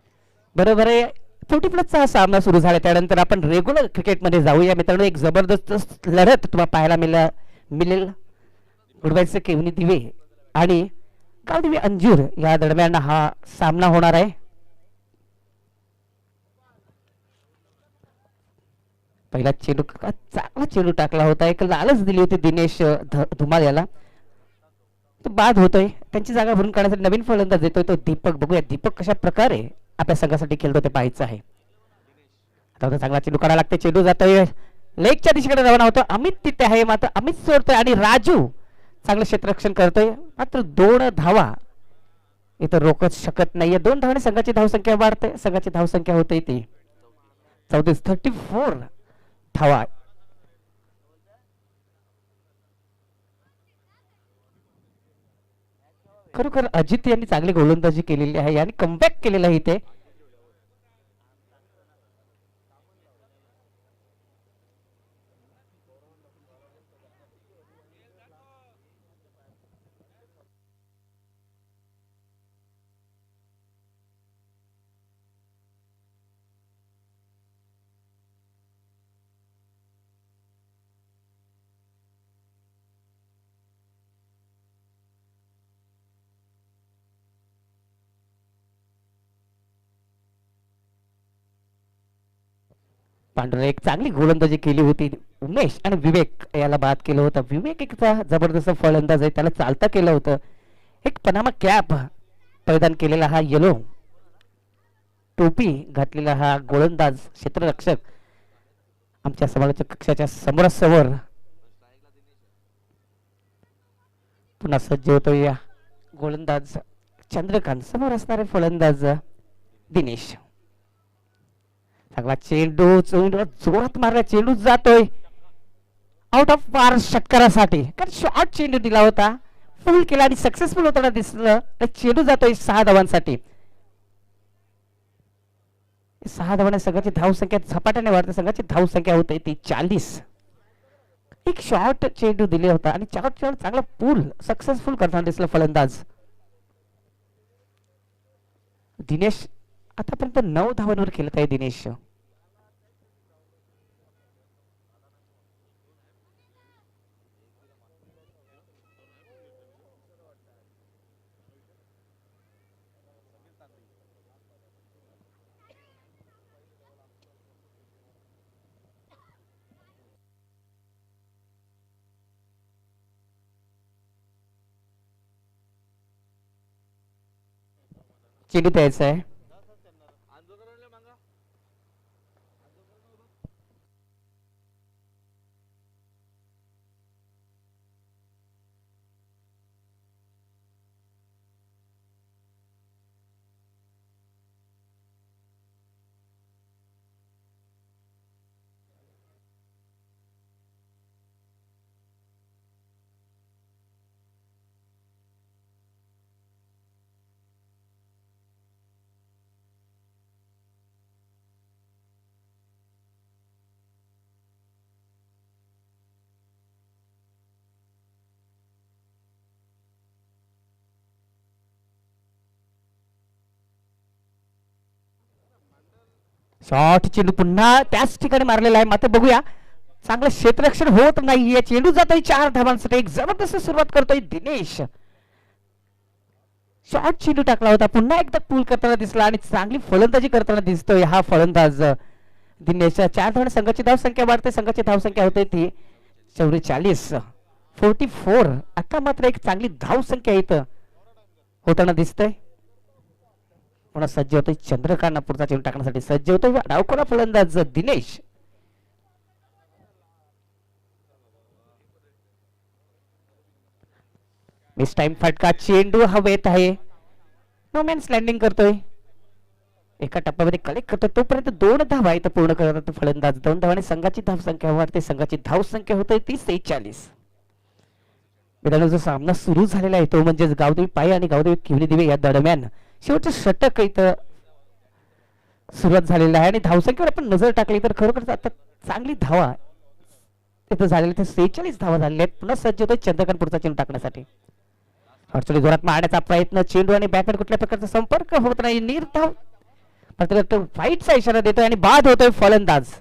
बरोबर आहे. 40+ हा सामना सुरू झाला. त्यानंतर आपण रेग्युलर क्रिकेटमध्ये जाऊया मित्रांनो. एक जबरदस्त लढत तुम्हाला पाहायला मिळेल. गुडबाईचे केवनी दिवे आणि गावदेवी अंजूर या दरम्यान हा सामना होणार आहे. पहिला चेंडू चांगला चेंडू टाकला होता. एक लालच दिली होती दिनेश धुमाल याला. तो बाद होतोय. त्यांची जागा भरून काढण्यासाठी नवीन फलंदाज येतोय तो दीपक. बघूया दीपक कशा प्रकारे आपल्या संघासाठी खेळतो ते पाहायचं आहे. आता चांगला चेंडू काढायला लागते. चेंडू जातोय लेगच्या दिशेकडे रवाना होतो. अमित तिथे आहे मात्र अमित सोडतोय आणि राजू चांगलं क्षेत्ररक्षण करतोय. मात्र 2 धावा इथं रोखत शकत नाहीये. 2 धावाने संघाची धावसंख्या वाढते. संघाची धावसंख्या होते ती 34 धावा. खरोखर अजित यांनी चांगली गोलंदाजी केलेली आहे आणि कमबॅक केलेला आहे इथे. पांढरा एक चांगली गोलंदाजी केली होती. उमेश आणि विवेक याला बाद केलं होतं. विवेक एक जबरदस्त फलंदाज आहे. त्याला चालता केलं होतं. एक पनामा कॅप परिधान केलेला हा येलो टोपी घातलेला हा गोलंदाज क्षेत्ररक्षक आमच्या समालोचक कक्षाच्या समोरासमोर पुन्हा सज्ज होतो. या गोलंदाज चंद्रकांत समोर असणारे फलंदाज दिनेश. चांगला चेंडू जोरात मारला. चेंडू जातोय आउट ऑफ पार षटकारासाठी. कारण शॉर्ट चेंडू दिला होता. फुल केला आणि सक्सेसफुल होताना दिसलं. चेंडू जातोय 6 धावांसाठी. 6 धावांनी संघाची धावसंख्या झपाट्याने वाढते. संघाची धावसंख्या होते ती 40. एक शॉर्ट चेंडू दिले होता आणि चांगला पूल सक्सेसफुल करताना दिसला फलंदाज दिनेश. आतापर्यंत 9 धावांवर खेळत आहे दिनेश. चेंडू द्यायचा आहे. शॉर्ट चेंडू पुन्हा त्याच ठिकाणी मारलेला आहे. मात्र बघूया चांगलं क्षेत्ररक्षण होत नाहीये. चेंडू जातोय 4 धावांसाठी. एक जबरदस्त सुरुवात करतोय दिनेश. शॉर्ट चेंडू टाकला होता, पुन्हा एकदा पूल करताना दिसला आणि चांगली फलंदाजी करताना दिसतोय हा फलंदाज दिनेश. 4 धावांनी संघाची धावसंख्या वाढते. संघाची धावसंख्या होते ती 44 44. आता मात्र एक चांगली धावसंख्या इथं होताना दिसतंय. पुन्हा सज्ज होतोय चंद्रकांत पुढचा चेंडू टाकण्यासाठी सज्ज होतोय डावखोरा फलंदाज दिनेश. मिस टाइम फटका. चेंडू हवेत आहे. नो मॅन्स लँडिंग करतोय. एका टप्प्यामध्ये कलेक्ट करतोय तोपर्यंत 2 धावा इथं पूर्ण करतात फलंदाज. 2 धावाने संघाची धावसंख्या वाढते. संघाची धावसंख्या होते ती 46. मित्रांनो जो सामना सुरू झालेला आहे तो म्हणजे गावदेवी पाय आणि गावदेवी किवली दिवे या दरम्यान शेवटचं षटक इथं सुरुवात झालेला आहे. आणि धावसंख्येवर आपण नजर टाकली तर खरोखर आता चांगली धावा इथं झालेल्या 46 धावा झालेल्या आहेत. पुन्हा सज्ज होतोय चंद्रकांत पुढचा चेंडू टाकण्यासाठी. अडचणी जोरात मारण्याचा प्रयत्न. चेंडू आणि बॅटवर कुठल्या प्रकारचा संपर्क होत नाही. निर्धाव वाईटचा इशारा देतोय आणि बाद होतोय फलंदाज.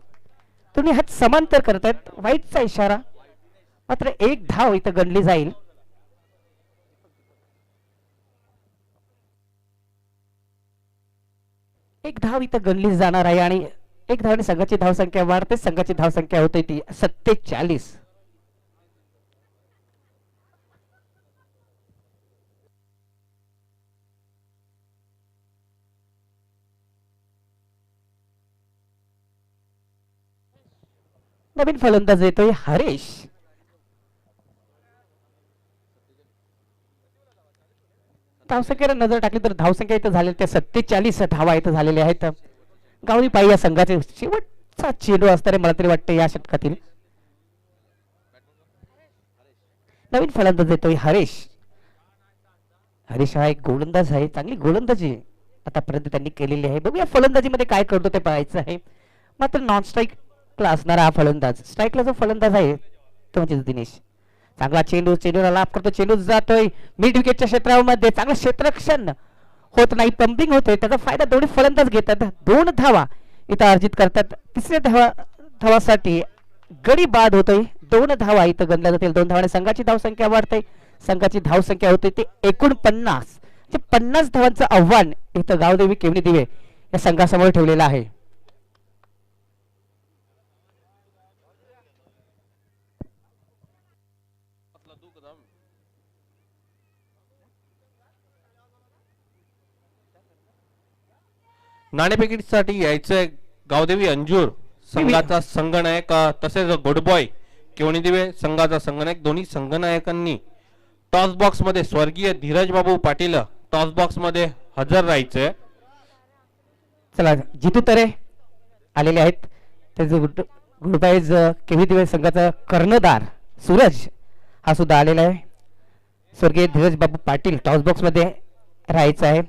तुम्ही हात समांतर करतायत. वाईटचा इशारा. मात्र एक धाव इथं गणली जाईल. एक धाव इथं गणली जाणार आहे आणि एक धावाने संघाची धावसंख्या वाढते. संघाची धावसंख्या होते ती 47. नवीन फलंदाज येतोय हरेश. धावसंख्येला नजर टाकली तर धावसंख्या इथं झालेल्या त्या 47 धावा इथं झालेल्या आहेत. गावरी पाई या संघाचे शेवटचा चेंडू असणारे मला तरी वाटतं या षटकातील. नवीन फलंदाज येतोय हरेश. हरेश हा एक गोलंदाज आहे. चांगली गोलंदाजी आतापर्यंत त्यांनी केलेली आहे. बघूया फलंदाजीमध्ये काय करतो ते पाहायचं आहे. मात्र नॉन स्ट्राईक ला असणारा हा फलंदाज. स्ट्राईकला जो फलंदाज आहे तो म्हणजे दिनेश. चांगला चेंडू. चेंडूला लाभ करतो. चेंडू जातोय मिड विकेटच्या क्षेत्रामध्ये. चांगलं क्षेत्ररक्षण होत नाही. पंपिंग होतोय. त्याचा फायदा दोन्ही फलंदाज घेतात. 2 धावा इथं अर्जित करतात. तिसऱ्या धावासाठी गडी बाद होतोय. 2 धावा इथं गणल्या जातील. 2 धावाने संघाची धावसंख्या वाढते. संघाची धावसंख्या होते ते 49. 50 धावांचं आव्हान इथं गावदेवी केवणी दिवे या संघासमोर ठेवलेलं आहे. नाणेफेकीसाठी यायचंय गावदेवी अंजूर संघाचा संघनायक तसेच गुडबॉय केवणी दिवे संघाचा संघनायक. दोन्ही संघनायकांनी टॉस बॉक्स मध्ये स्वर्गीय धीरज बाबू पाटील टॉस बॉक्स मध्ये हजर राहायचंय. चला जितू तरे आलेले आहेत. त्याचे गुडबाईज केव्ही दिवे संघाचा कर्णधार सूरज हा सुद्धा आलेला आहे. स्वर्गीय धीरज बाबू पाटील टॉस बॉक्स मध्ये राहायचं आहे.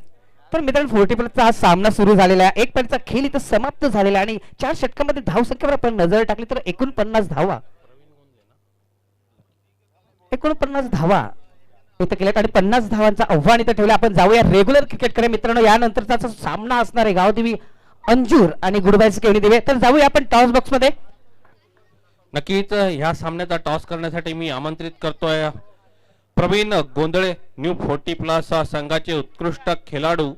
तर मित्रांनो 40 हा सामना सुरू झालेला आहे. 1 पॉईंटचा खेळ इथं समाप्त झालेला आहे आणि 4 षटकांमध्ये धावसंख्येवर आपण नजर टाकली तर 49 धावा 49 धावा इथं केल्यात आणि 50 धावांचा आव्हान इथं ठेवलं. आपण जाऊया रेग्युलर क्रिकेटकडे मित्रांनो. यानंतरचा सामना असणार आहे गावदेवी अंजूर आणि गुडबाईज केवणी दिवे. तर जाऊया आपण टॉस बॉक्स मध्ये. नक्कीच ह्या सामन्याचा टॉस करण्यासाठी मी आमंत्रित करतोय प्रवीण गोंधळे न्यू 40+ संघाचे उत्कृष्ट खेळाडू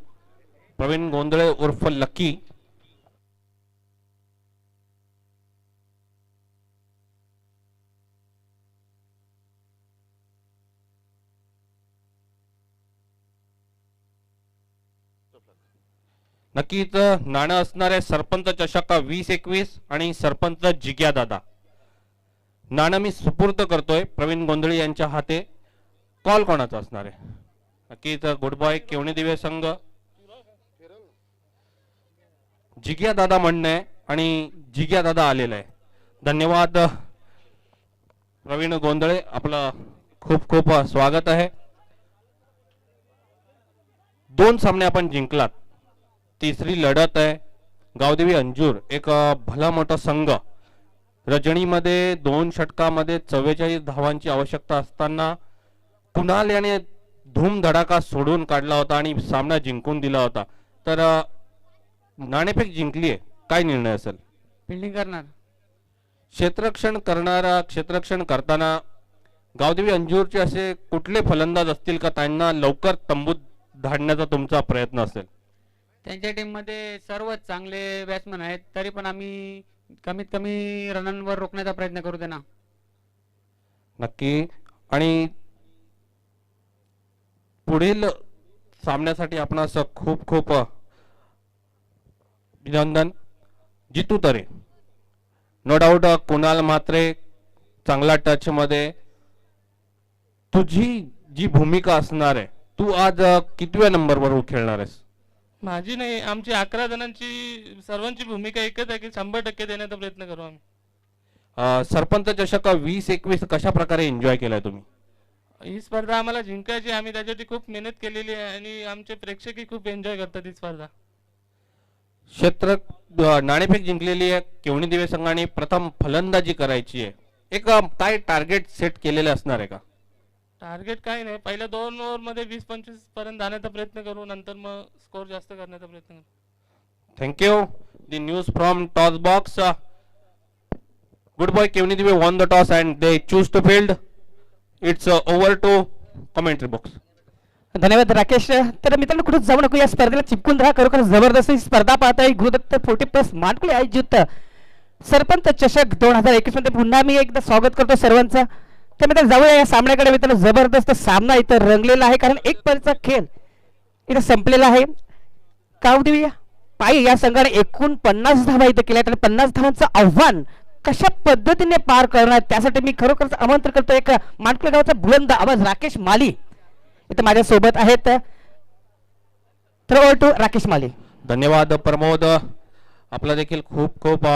प्रवीण गोंधळे उर्फ लकी. नक्कीच नाणं असणार आहे सरपंच चषक 2021 आणि सरपंच जिग्या दादा. नाणं मी सुपूर्द करतोय प्रवीण गोंधळी यांच्या हाते. कॉल कोणाचा असणार आहे? नक्कीच गुड बॉय केवणी दिवे संघ जिग्या दादा म्हणणं आहे आणि जिग्या दादा आलेला आहे. धन्यवाद प्रवीण गोंधळे, आपलं खूप खूप स्वागत आहे. 2 सामने आपण जिंकलात. तिसरी लढत आहे गावदेवी अंजूर, एक भला मोठा संघ. रजनीमध्ये 2 षटकामध्ये 44 धावांची आवश्यकता असताना कुणाल याने धूमधडाका सोडून काढला होता आणि सामना जिंकून दिला होता. तर नाणेफेक जिंकली आहे, काय निर्णय असेल? फिल्डिंग करणार. क्षेत्ररक्षण करताना गावदेवी अंजूरचे असे कुठले फलंदाज असतील का त्यांना लवकर तंबूत धाडण्याचा तुमचा प्रयत्न असेल? त्यांच्या टीममध्ये सर्वच चांगले बॅट्समन आहेत, तरी पण आम्ही कमीत कमी रनांवर रोखण्याचा प्रयत्न करू त्यांना. नक्की. आणि पुढील सामन्यासाठी आपणास खूप खूप अभिनंदन. जितू तरे, नो डाऊट कुणाल म्हात्रे चांगला टच मध्ये. तुझी जी भूमिका असणार आहे, तू आज कितव्या नंबरवर खेळणार आहेस? माझी नाही, आमची 11 जणांची सर्वांची भूमिका एकच आहे की 100% देण्याचा प्रयत्न करू आम्ही. सरपंच चषक 2021 कशा प्रकारे एन्जॉय केलाय तुम्ही? ही स्पर्धा आम्हाला जिंकायची, आम्ही त्याच्यासाठी खूप मेहनत केलेली आहे आणि आमचे प्रेक्षकही खूप एन्जॉय करतात ही स्पर्धा. क्षेत्र नाणेफेक जिंकलेली आहे केवणी दिवे संघाने. प्रथम फलंदाजी करायची आहे, एक काय टार्गेट सेट केलेले असणार आहे का? टार्गेट काही नाही, पहिल्या 2 ओव्हरमध्ये 20-25 पर्यंत जाण्याचा प्रयत्न करू, नंतर मग स्कोर जास्त करण्याचा प्रयत्न करू. Thank you. The news from toss box. Good boy Kevni Dive won the toss and they choose to field. It's over to commentary box. धन्यवाद राकेश. तर मित्रांनो कुठे जाऊ नको, या स्पर्धेला चिपकून राहा. खरोखर जबरदस्त ही स्पर्धा पाहताय. गुरुदत्त 40+ मानकुळे आयोजित सरपंच चषक 2021 मध्ये पुन्हा मी एकदा स्वागत करतो सर्वांचं. तर मित्रांनो जाऊया या सामन्याकडे. मित्रांनो जबरदस्त सामना इथं रंगलेला आहे, कारण एक परीचा खेळ इथं संपलेला आहे. गावदेवी पायी या संघाने एकूण 50 धावा इथं केल्या, तर 50 धावांचं आव्हान कशा पद्धतीने पार करणार त्यासाठी मी खरोखर आमंत्रण करतो एक मानकुळे गावचा बुलंद आवाज राकेश माली इथं माझ्या सोबत आहेत. तर ओव्हर टू राकेश माली. धन्यवाद प्रमोद, आपलं देखील खूप खूप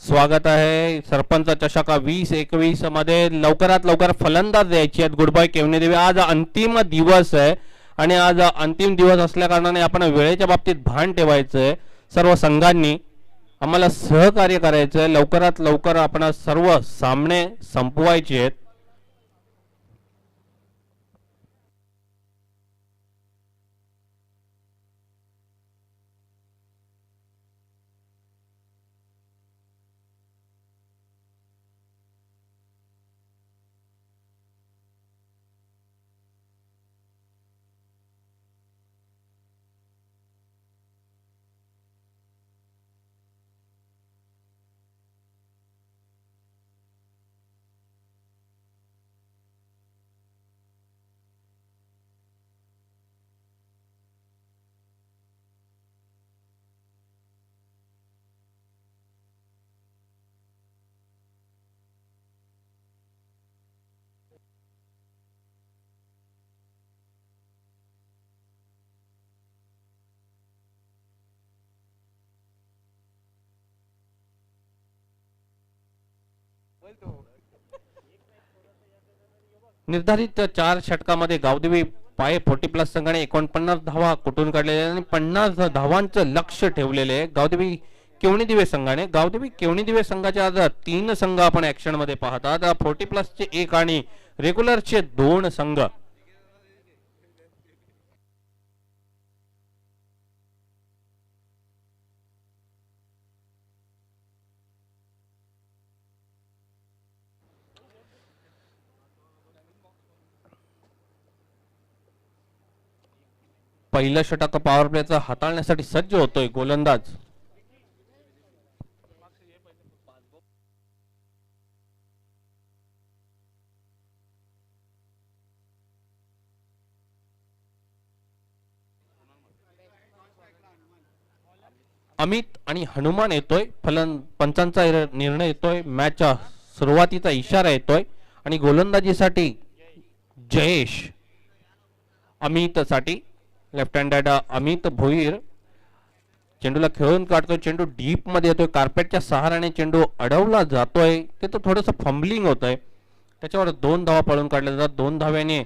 स्वागत आहे. सरपंच चषक 2021 मध्ये लवकरात लवकर फलंदाज द्यायची आहेत गुड बाय केवणी देवी. आज अंतिम दिवस आहे आणि आज अंतिम दिवस असल्या कारणाने आपण वेळेच्या बाबतीत भान ठेवायचंय. सर्व संघांनी आम्हाला सहकार्य करायचंय. लवकरात लवकर आपण सर्व सामने संपवायचे आहेत. निर्धारित 4 षटकामध्ये गावदेवी पाये 40+ संघाने 49 धावा कुठून काढलेले आणि 50 धावांचं लक्ष ठेवलेले आहे गावदेवी केवणी दिवे संघाने. गावदेवी केवणी दिवे संघाचे आज 3 संघ आपण ऍक्शन मध्ये पाहतात. 40+ चे 1 आणि रेग्युलरचे 2 संघ. पहिलं षटक पॉवर प्लेचा हाताळण्यासाठी सज्ज होतोय गोलंदाज. अमित आणि हनुमान येतोय. पंचांचा निर्णय येतोय. मॅचच्या सुरुवातीचा इशारा येतोय आणि गोलंदाजीसाठी जयेश अमित साठी लेफ्ट हँडेड अमित भोईर चेंडूला खेळून काढतोय. चेंडू डीप मध्ये येतोय. कार्पेटच्या सहाऱ्याने चेंडू अडवला जातोय. ते तर थोडंसं फंबलिंग होत आहे. त्याच्यावर 2 धावा पळून काढल्या जातात. 2 धाव्याने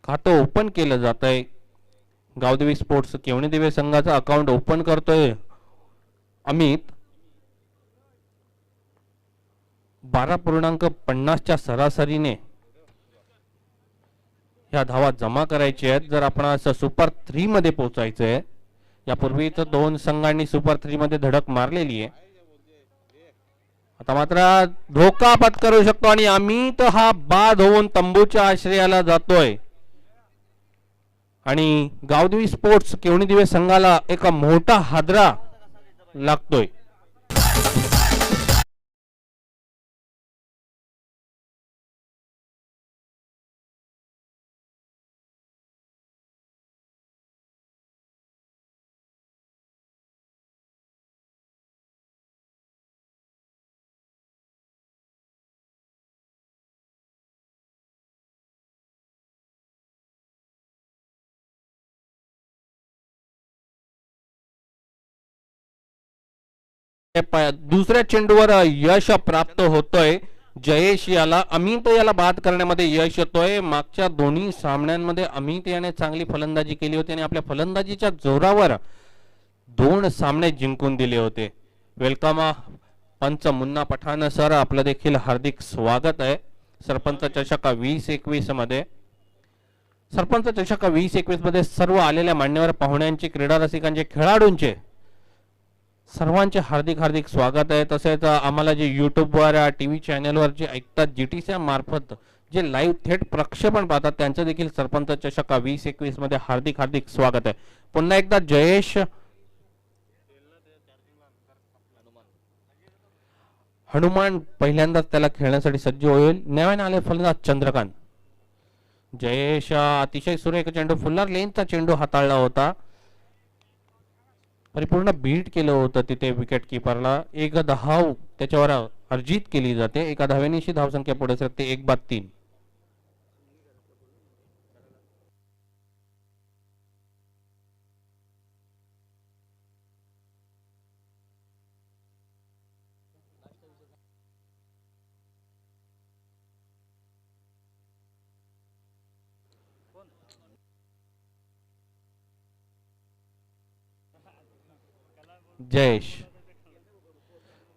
खातं ओपन केलं जात आहे. गावदेवी स्पोर्ट्स केवणी दिवे संघाचा अकाउंट ओपन करतोय अमित. 12.50च्या सरासरीने ह्या धावा जमा करायच्या आहेत जर आपण असं सुपर 3 मध्ये पोहोचायचंय. यापूर्वी तर 2 संघांनी सुपर 3 मध्ये धडक मारलेली आहे. आता मात्र धोका पत्करू शकतो आणि अमित हा बाद होऊन तंबूच्या आश्रयाला जातोय आणि गावदेवी स्पोर्ट्स केवणी दिवे संघाला एक मोठा हादरा लागतोय. दुसऱ्या चेंडूवर यश प्राप्त होतोय जयेश याला. अमित याला बाद करण्यामध्ये यश येतोय. मागच्या दोन्ही सामन्यांमध्ये अमित याने चांगली फलंदाजी केली होती आणि आपल्या फलंदाजीच्या जोरावर 2 सामने जिंकून दिले होते. वेलकम पंच मुन्ना पठाण सर, आपलं देखील हार्दिक स्वागत आहे सरपंच चषक 2021 मध्ये. सरपंच चषक 2021 मध्ये सर्व आलेल्या मान्यवर पाहुण्यांचे, क्रीडा रसिकांचे, खेळाडूंचे सर्वांचे हार्दिक हार्दिक स्वागत आहे. तसेच आम्हाला जे युट्यूबवर टीव्ही चॅनलवर जे ऐकतात जीटीसी मार्फत जे लाईव्ह थेट प्रक्षेपण पाहतात त्यांचं देखील सरपंच चषक 2021 मध्ये हार्दिक हार्दिक स्वागत आहे. पुन्हा एकदा जयेश हनुमान पहिल्यांदाच त्याला खेळण्यासाठी सज्ज होईल. नव्याने आले फलंदाज चंद्रकांत. जयेश अतिशय सुरेख चेंडू, फुल्लर लेनचा चेंडू हाताळला होता. परिपूर्ण बीट केलं होतं तिथे विकेट किपरला. 1 धाव त्याच्यावर अर्जित केली जाते. 1 धावेनीशी धावसंख्या पुढे सरकते. 1/3. जयेश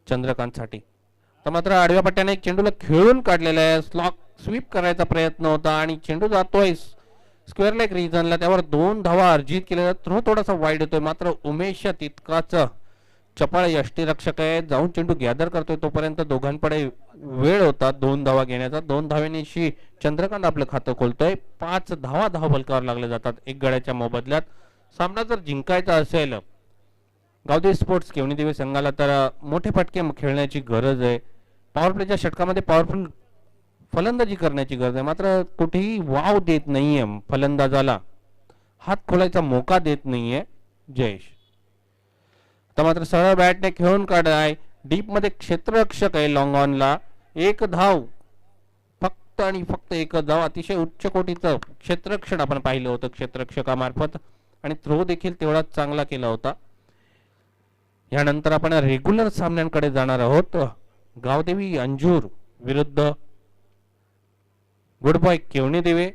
चंद्रकांत साठी. तर मात्र आडव्या पट्ट्याने एक चेंडूला खेळून काढलेला आहे. स्वीप करायचा प्रयत्न होता आणि चेंडू जातोय स्क्वेअर लेग रिजनला. त्यावर 2 धावा अर्जित केलेला. थ्रो थोडासा वाईड होतोय. मात्र उमेश तितकाच चपळ यष्टीरक्षक आहे. जाऊन चेंडू गॅदर करतोय तोपर्यंत दोघांकडे वेळ होता 2 धावा घेण्याचा. 2 धावेनीशी चंद्रकांत आपलं खातं खोलतोय. 5 धावा धावफलकावर लागले जातात 1 गड्याच्या मोबदल्यात. सामना जर जिंकायचा असेल गावदेवी स्पोर्ट्स केवणी दिवे संघाला तर मोठे फटके खेळण्याची गरज आहे. पॉवर प्लेच्या षटकामध्ये पॉवरफुल फलंदाजी करण्याची गरज आहे. मात्र कुठेही वाव देत नाहीये फलंदाजाला, हात खोलायचा मोका देत नाहीये जयेश. तर मात्र सरळ बॅटने खेळून काढाय. डीप मध्ये क्षेत्ररक्षक आहे लॉंग ऑनला. 1 धाव फक्त आणि फक्त 1 धाव. अतिशय उच्च कोटीचं क्षेत्ररक्षण आपण पाहिलं होतं क्षेत्ररक्षकामार्फत आणि थ्रो देखील तेवढाच चांगला केला होता. यानंतर आपण रेग्युलर सामन्यांकडे जाणार आहोत. गावदेवी अंजूर विरुद्ध गुडबॉय केवणी देवे.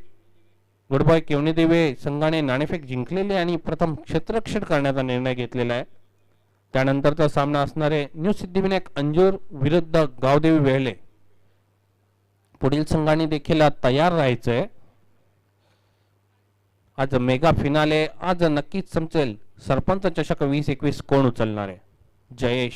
गुडबॉय केवणी देवे संघाने नाणेफेक जिंकलेले आणि प्रथम क्षेत्ररक्षण करण्याचा निर्णय घेतलेला आहे. त्यानंतरचा सामना असणार आहे न्यू सिद्धिविनायक अंजूर विरुद्ध गावदेवी वेळले. पुढील संघाने देखील तयार राहायचंय. आज मेगा फिनाले. आज नक्कीच समजेल सरपंच चषक 2021 कोण उचलणार आहे. जयेश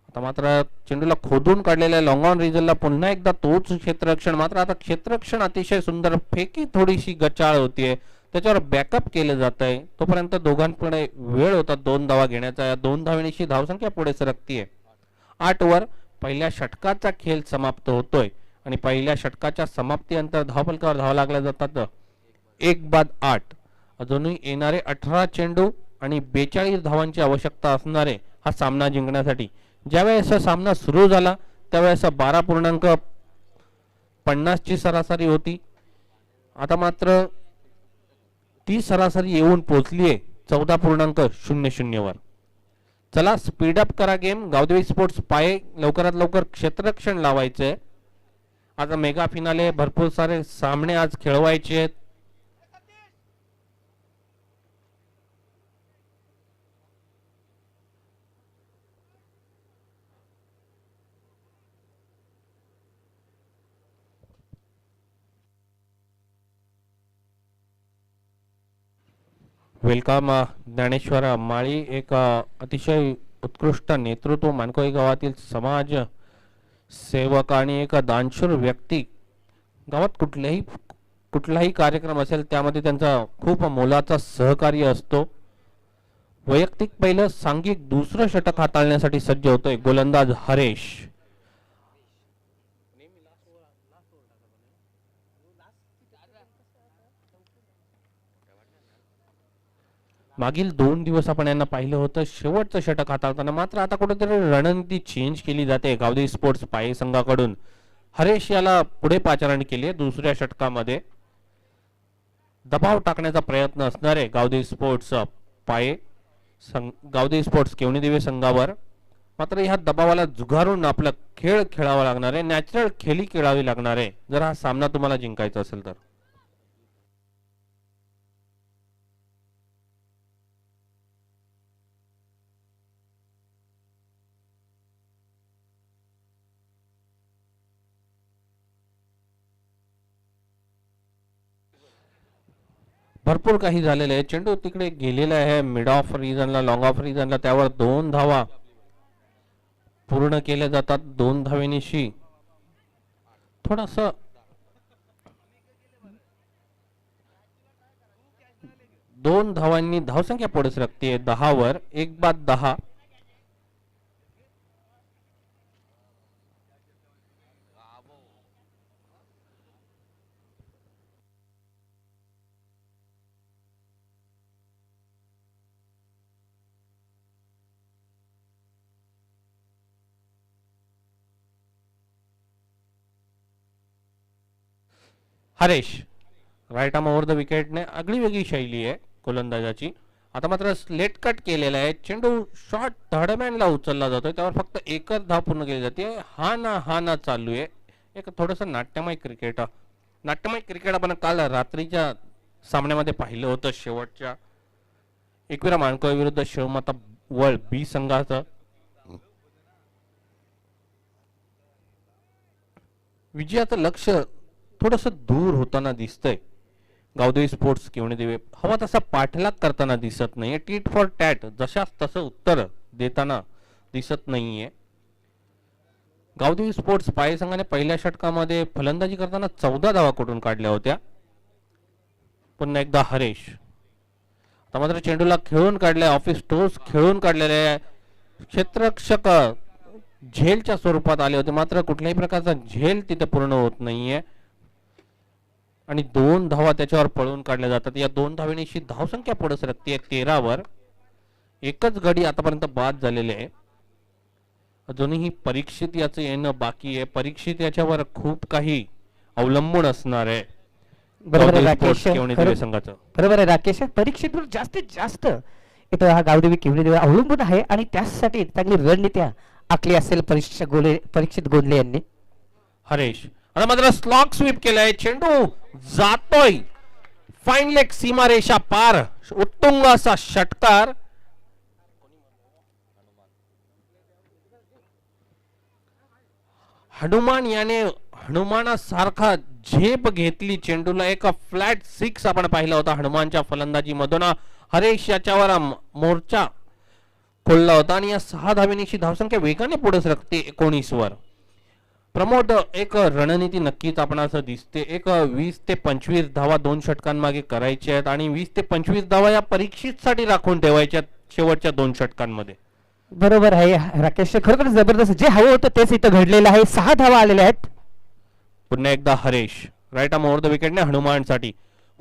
आता मात्र चेंडूला खोदून काढलेल्या लॉंग ऑन रिजनला पुन्हा एकदा तोच क्षेत्ररक्षण. मात्र आता क्षेत्ररक्षण अतिशय सुंदर. फेकी थोडीशी गचाळ होतीये. त्याच्यावर बॅकअप केलं जात आहे. तोपर्यंत दोघांकडे वेळ होता 2 धावा घेण्याचा. या 2 धावेनीशी धावसंख्या पुढे सरकतीये. 8 वर पहिल्या षटकाचा खेळ समाप्त होतोय आणि पहिल्या षटकाच्या समाप्तीनंतर धावफलकावर धावा लागल्या जातात 1 बाद 8. अजूनही येणारे 18 चेंडू आणि 42 धावांची आवश्यकता असणारे हा सामना जिंकण्यासाठी. ज्यावेळेस हा सामना सुरू झाला त्यावेळेस 12.50 ची सरासरी होती. आता मात्र ती सरासरी येऊन पोहोचली आहे 14.00 वर. चला स्पीड अप करा गेम. गावदेवी स्पोर्ट्स पाये लवकरात लवकर क्षेत्ररक्षण लावायचंय. आता मेगा फिनाले भरपूर सारे सामने आज खेळवायचे आहेत. वेलकम ज्ञानेश्वर माळी, एक अतिशय उत्कृष्ट नेतृत्व मानकोई गावातील समाज सेवक आणि एक दानशूर व्यक्ती. गावात कुठलाही कार्यक्रम असेल त्यामध्ये त्यांचा खूप मोलाचा सहकार्य असतो. वैयक्तिक पहिलं सांघिक दुसरं षटक हाताळण्यासाठी सज्ज होतोय गोलंदाज हरेश. मागील 2 दिवस आपण यांना पाहिलं होतं शेवटचं षटक हाताळताना. मात्र आता कुठेतरी रणनीती चेंज केली जाते गावदेवी स्पोर्ट्स पाये संघाकडून. हरेश याला पुढे पाचारण केली दुसऱ्या षटकामध्ये. दबाव टाकण्याचा प्रयत्न असणार आहे गावदेवी स्पोर्ट्स पाये गावदेवी स्पोर्ट्स केवणीदेवी संघावर. मात्र ह्या दबावाला झुगारून आपला खेळ खेळावा लागणार आहे. नॅचरल खेळी खेळावी लागणार आहे जर हा सामना तुम्हाला जिंकायचा असेल तर. भरपूर काही झालेलं आहे. चेंडू तिकडे गेलेला आहे मिड ऑफ रिजनला, लॉंग ऑफ रिजनला. त्यावर 2 धावा पूर्ण केल्या जातात. 2 धावेनिशी थोडस 2 धावांनी धावसंख्या पुढे सरकते 10 वर. 1 बाद 10. Haresh right arm over the विकेटने आगळी वेगळी शैली आहे गोलंदाजाची. आता मात्र लेट कट केलेला आहे. चेंडू शॉट थर्डमॅनला उचलला जातोय. त्यावर फक्त एकच धाव पूर्ण केली जाते. हा ना चालू आहे. एक थोडस नाट्यमय क्रिकेट आपण काल रात्रीच्या सामन्यामध्ये पाहिलं होतं. शेवटच्या एकविरा मानकोई विरुद्ध शिवमाता वर्ल्ड बी संघाचं. विजयाचं लक्ष थोडस दूर होताना दिसतंय गावदेवी स्पोर्ट्स केवणीदेवी. हवा तसा पाठलाग करताना दिसत नाहीये. टीट फॉर टॅट जशाच तसं उत्तर देताना दिसत नाहीये. गावदेवी स्पोर्ट्स पाये संघाने पहिल्या षटकामध्ये फलंदाजी करताना 14 धावा कुठून काढल्या होत्या. पुन्हा एकदा हरेश. आता मात्र चेंडूला खेळून काढलाय. ऑफिस टोस खेळून काढलेले आहे. क्षेत्ररक्षक झेलच्या स्वरूपात आले होते. मात्र कुठल्याही प्रकारचा झेल तिथे पूर्ण होत नाहीये आणि 2 धावा त्याच्यावर पळून काढल्या जातात. या 2 धावेनिशी धावसंख्या पुढे सरकते 13 वर. एकच गडी आतापर्यंत बाद झालेले आहे. अजूनही परीक्षित याचं येणं बाकी आहे. परीक्षित याच्यावर खूप काही अवलंबून असणार आहे. बरोबर आहे राकेश. संघाचं बरोबर आहे राकेश. परीक्षेतून जास्तीत जास्त इथं हा गावदेवी केवणीदेवी अवलंबून आहे आणि त्यासाठी चांगली रणनीती आखली असेल परीक्षित गोंदले यांनी. हरेश आता मात्र स्लॉग स्वीप केलाय. चेंडू जातोय फाईन लेग सीमारेषा पार. उत्तुंग असा षटकार. हनुमान याने हनुमानासारखा झेप घेतली चेंडूला. एक फ्लॅट 6 आपण पाहिला होता हनुमानच्या फलंदाजी मधून. हरेश याच्यावर मोर्चा खोलला होता आणि या 6 धावेनिशी धावसंख्या वेगाने पुढे सरकते 19 वर. प्रमोद एक रणनीती नक्कीच आपणास दिसते. एक 20 ते 25 धावा 2 षटकांमागे करायच्या आहेत आणि 20 ते 25 धावा या परीक्षित साठी राखून ठेवायच्या शेवटच्या 2 षटकांमध्ये. बरोबर आहे राकेश. खरोखर जबरदस्त जे हवं होतं तेच इथं घडलेलं आहे. 6 धावा आलेल्या आहेत. पुन्हा एकदा Haresh right arm over the विकेटने हनुमानसाठी.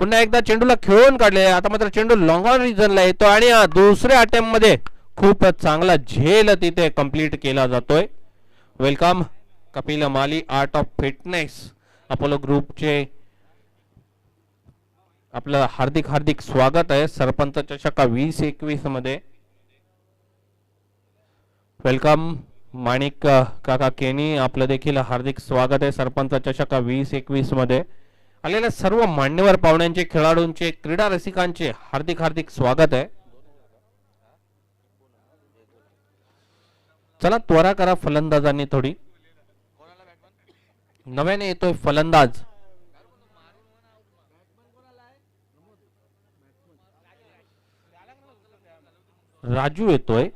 पुन्हा एकदा चेंडूला खेळून काढले. आता मात्र चेंडू लॉंग ऑन रिजनला येतो आणि दुसऱ्या अटेम्प्ट मध्ये खूप चांगला झेल तिथे कंप्लीट केला जातोय. Welcome Kapil Mali art of fitness Apollo ग्रुपचे आपलं हार्दिक हार्दिक स्वागत आहे सरपंच चषक 2021 मध्ये. वेलकम माणिक काका केनी आपलं देखील हार्दिक स्वागत आहे सरपंच चषक 2021 मध्ये. आलेल्या सर्व मान्यवर पाहुण्यांचे खेळाडूंचे क्रीडा रसिकांचे हार्दिक हार्दिक स्वागत आहे. चला त्वरा करा फलंदाजांनी थोडी. नव्याने येतोय फलंदाज राजू येतोय.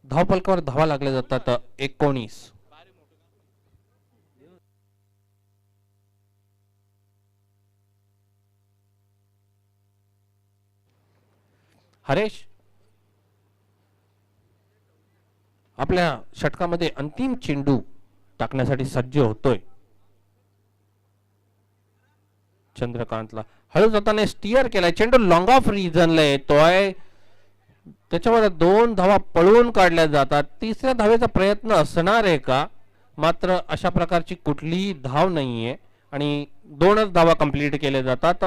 धावपलकावर धावा लागल्या जातात 19. हरेश आपल्या षटकामध्ये अंतिम चेंडू टाकण्यासाठी सज्ज होतोय. चंद्रकांतला हळू जाताना स्टिअर केलाय. चेंडू लॉंग ऑफ रिजनला येतोय. त्याच्यावर 2 धावा पळवून काढल्या जातात. तिसऱ्या धावेचा प्रयत्न असणार आहे का? मात्र अशा प्रकारची कुठलीही धाव नाहीये आणि 2च धावा कंप्लीट केल्या जातात.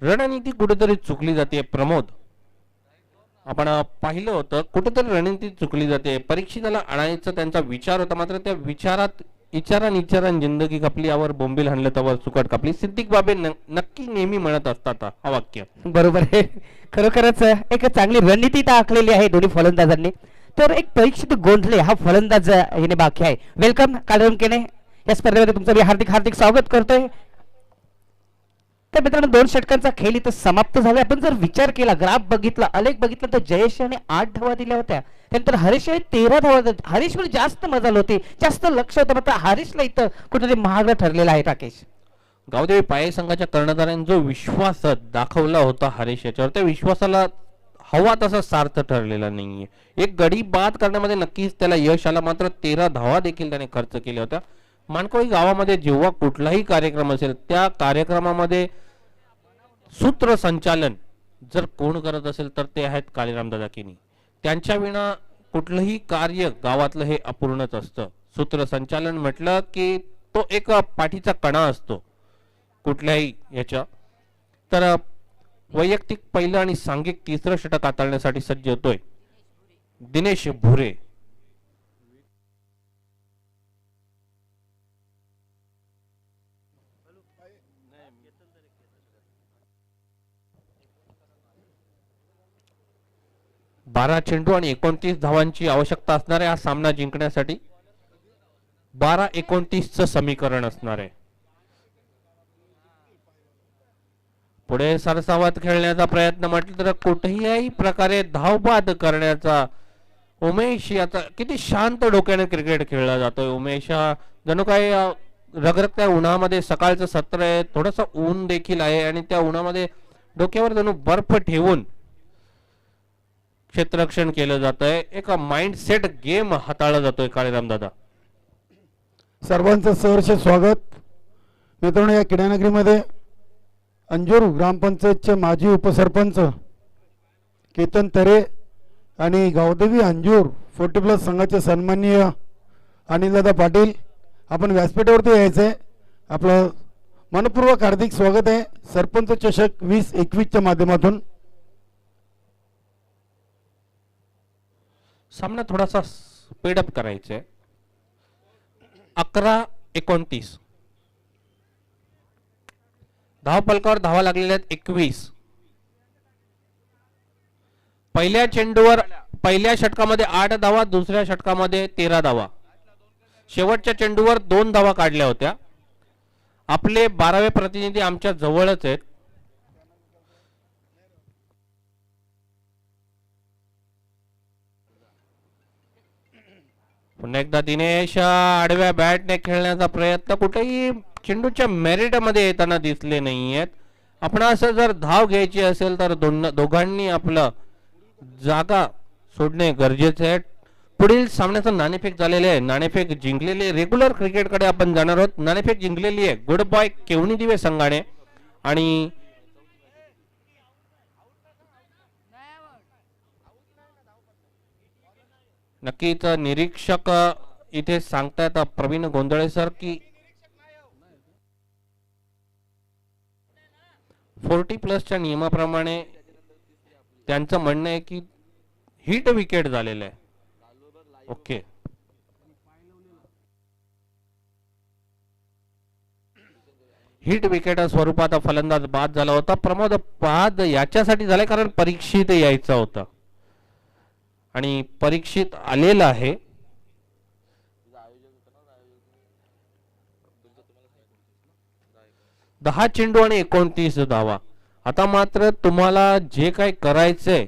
रणनीती कुठेतरी चुकली जाते प्रमोद. आपण पाहिलं होतं कुठेतरी रणनीती चुकली जाते. परीक्षिताला आणायचं त्यांचा विचार होता मात्र त्या विचारात इचारान जिंदगी कापली यावर बोंबील हाणलं त्यावर सुकट कापली. सिद्दीक बाबे नक्की नेहमी म्हणत असतात हा वाक्य. बरोबर आहे. खरोखरच एक चांगली रणनीती आखलेली आहे दोन्ही फलंदाजांनी. तर एक परीक्षित गोंधळे हा फलंदाज येणे बाकी आहे. वेलकम कालरम केने या स्पर्धेमध्ये तुमचं मी हार्दिक हार्दिक स्वागत करतोय. तर मित्रांनो 2 षटकांचा खेळ इथं समाप्त झाला. आपण जर विचार केला ग्राफ बघितला आलेख बघितला तर जयेश याने 8 धावा दिल्या होत्या. त्यानंतर हरीश याने 13 धावा दिल्या. हरीशवर जास्त मजाल होती जास्त लक्ष होतं मात्र हरीशला इथं कुठेतरी महाग ठरलेला आहे. राकेश गावदेवी पाये संघाच्या कर्णधारांनी जो विश्वास दाखवला होता हरीश याच्यावर त्या विश्वासाला हवा तसा सार्थ ठरलेला नाहीये. एक गडी बाद करण्यामध्ये नक्कीच त्याला यश आला मात्र 13 धावा देखील त्याने खर्च केल्या होत्या. मानकोळी गावामध्ये जेव्हा कुठलाही कार्यक्रम असेल त्या कार्यक्रमामध्ये सूत्रसंचालन जर कोण करत असेल तर ते आहेत कालीराम दादा केनी. त्यांच्या विना कुठलंही कार्य गावातलं हे अपूर्णच असतं. सूत्रसंचालन म्हटलं की तो एक पाठीचा कणा असतो कुठल्याही याच्या. तर वैयक्तिक पहिलं आणि सांघिक तिसरं षटक हाताळण्यासाठी सज्ज होतोय दिनेश भुरे. बारा चेंडू आणि 29 धावांची आवश्यकता असणार आहे हा सामना जिंकण्यासाठी. 12-29चं समीकरण असणार आहे. पुढे सरसावत खेळण्याचा प्रयत्न म्हटलं तर कुठल्याही प्रकारे धावबाद करण्याचा उमेश आता किती शांत डोक्याने क्रिकेट खेळला जातोय. उमेश जणू काही रगरगत्या उन्हामध्ये सकाळचं सत्र आहे. थोडंसं ऊन देखील आहे आणि त्या उन्हामध्ये डोक्यावर जणू बर्फ ठेवून क्षेत्ररक्षण केलं जात आहे. एक माइंडसेट गेम हाताळला जातोय काळीराम दादा. सर्वांचं सहर्ष स्वागत. मित्रांनो या क्रीडानगरीमध्ये अंजूर ग्रामपंचायतचे माजी उपसरपंच केतन तरे आणि गावदेवी अंजूर 40+ संघाचे सन्माननीय अनिलदादा पाटील आपण व्यासपीठावरती यायचं आहे. आपलं मनपूर्वक हार्दिक स्वागत आहे सरपंच चषक 2021च्या माध्यमातून. सामना थोडासा स्पीडअप करायचा आहे. 11-29 धावपलकावर धावा लागलेल्या आहेत 21. पहिल्या चेंडूवर पहिल्या षटकामध्ये 8 धावा दुसऱ्या षटकामध्ये 13 धावा. शेवटच्या चेंडूवर 2 धावा काढल्या होत्या. आपले 12वे प्रतिनिधी आमच्या जवळच आहेत. पुन्हा एकदा दिनेश आडव्या बॅटने खेळण्याचा प्रयत्न कुठेही चेंडूच्या मेरिट मध्ये येताना दिसले नाहीयेत. आपण असं जर धाव घ्यायची असेल तर दोघांनी आपलं जागा सोडणे गरजेचे आहे. पुढील सामन्याचं नाणेफेक झालेले आहे. नाणेफेक जिंकलेली रेग्युलर क्रिकेटकडे आपण जाणार आहोत. नाणेफेक जिंकलेली आहे गुड बॉय केवणी दिवे संघाने आणि नक्कीच निरीक्षक इथे सांगतायत प्रवीण गोंधळे सर की 40+ नियमाप्रमाणे त्यांचं म्हणणं आहे की हिट विकेट झालेलं आहे. ओके हिट विकेट स्वरूपात फलंदाज बाद झाला होता. प्रमोद बाद याच्यासाठी झालाय कारण परीक्षित यायचा होता आणि परीक्षित आलेला आहे. दहा चेंडू आणि 29 धावा. आता मात्र तुम्हाला जे काही करायचंय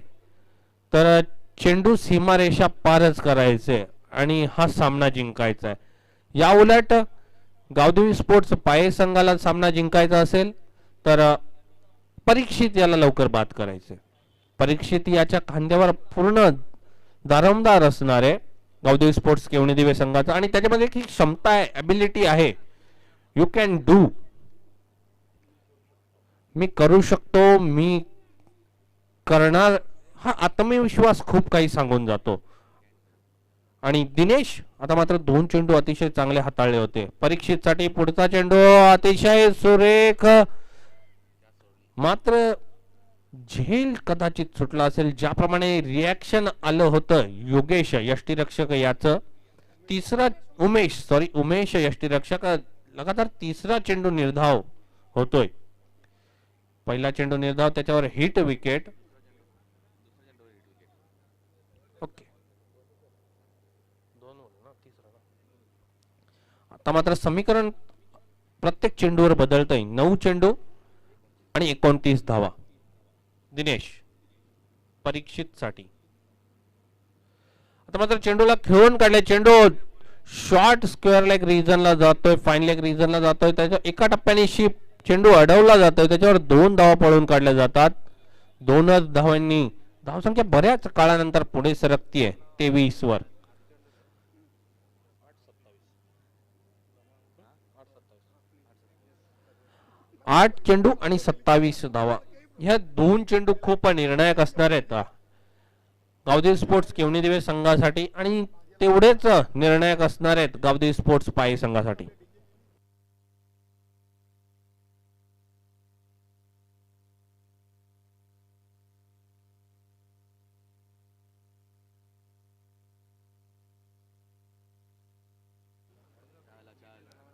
तर चेंडू सीमारेषा पारच करायचे आणि हा सामना जिंकायचा आहे. या उलट गावदेवी स्पोर्ट्स पाये संघाला सामना जिंकायचा असेल तर परीक्षित याला लवकर बाद करायचे. परीक्षित याच्या खांद्यावर पूर्ण दारमदार असणारे गावदेवी स्पोर्ट्स केवणी दिवे संघाचा आणि त्याच्यामध्ये एक क्षमता आहे, ॲबिलिटी आहे. यू कॅन डू, मी करू शकतो, मी करणार, हा आत्मविश्वास खूप काही सांगून जातो. आणि दिनेश आता मात्र 2 चेंडू अतिशय चांगले हाताळले होते. परीक्षित साठी पुढचा चेंडू अतिशय सुरेख, मात्र झेल कदाचित सुटला असेल. ज्याप्रमाणे रिॲक्शन आलं होतं योगेश यष्टीरक्षक याचं, तिसरा उमेश यष्टीरक्षक लगातार तिसरा चेंडू निर्धाव होतोय. पहिला चेंडू निर्धाव, त्याच्यावर हिट विकेट. ओके आता मात्र समीकरण प्रत्येक चेंडूवर बदलतंय. 9 चेंडू आणि 29 धावा दिनेश परीक्षित साठी. आता मात्र चेंडूला खेळून काढले. चेंडू शॉर्ट स्क्वेअर लेग रिजनला जातोय, फाईन लेग रिजनला जातोय. त्याच्या एका टप्प्याने चेंडू अडवला जातोय, त्याच्यावर 2 धावा पळून काढल्या जातात. 2च धावांनी धावसंख्या बऱ्याच काळानंतर पुढे सरकतीये 23 वर. 8 चेंडू आणि 27 धावा. ह्या 2 चेंडू खूप निर्णायक असणार आहेत गावदेवी स्पोर्ट्स केवणी दिवे संघासाठी आणि तेवढेच निर्णायक असणार आहेत गावदेवी स्पोर्ट्स पाये संघासाठी.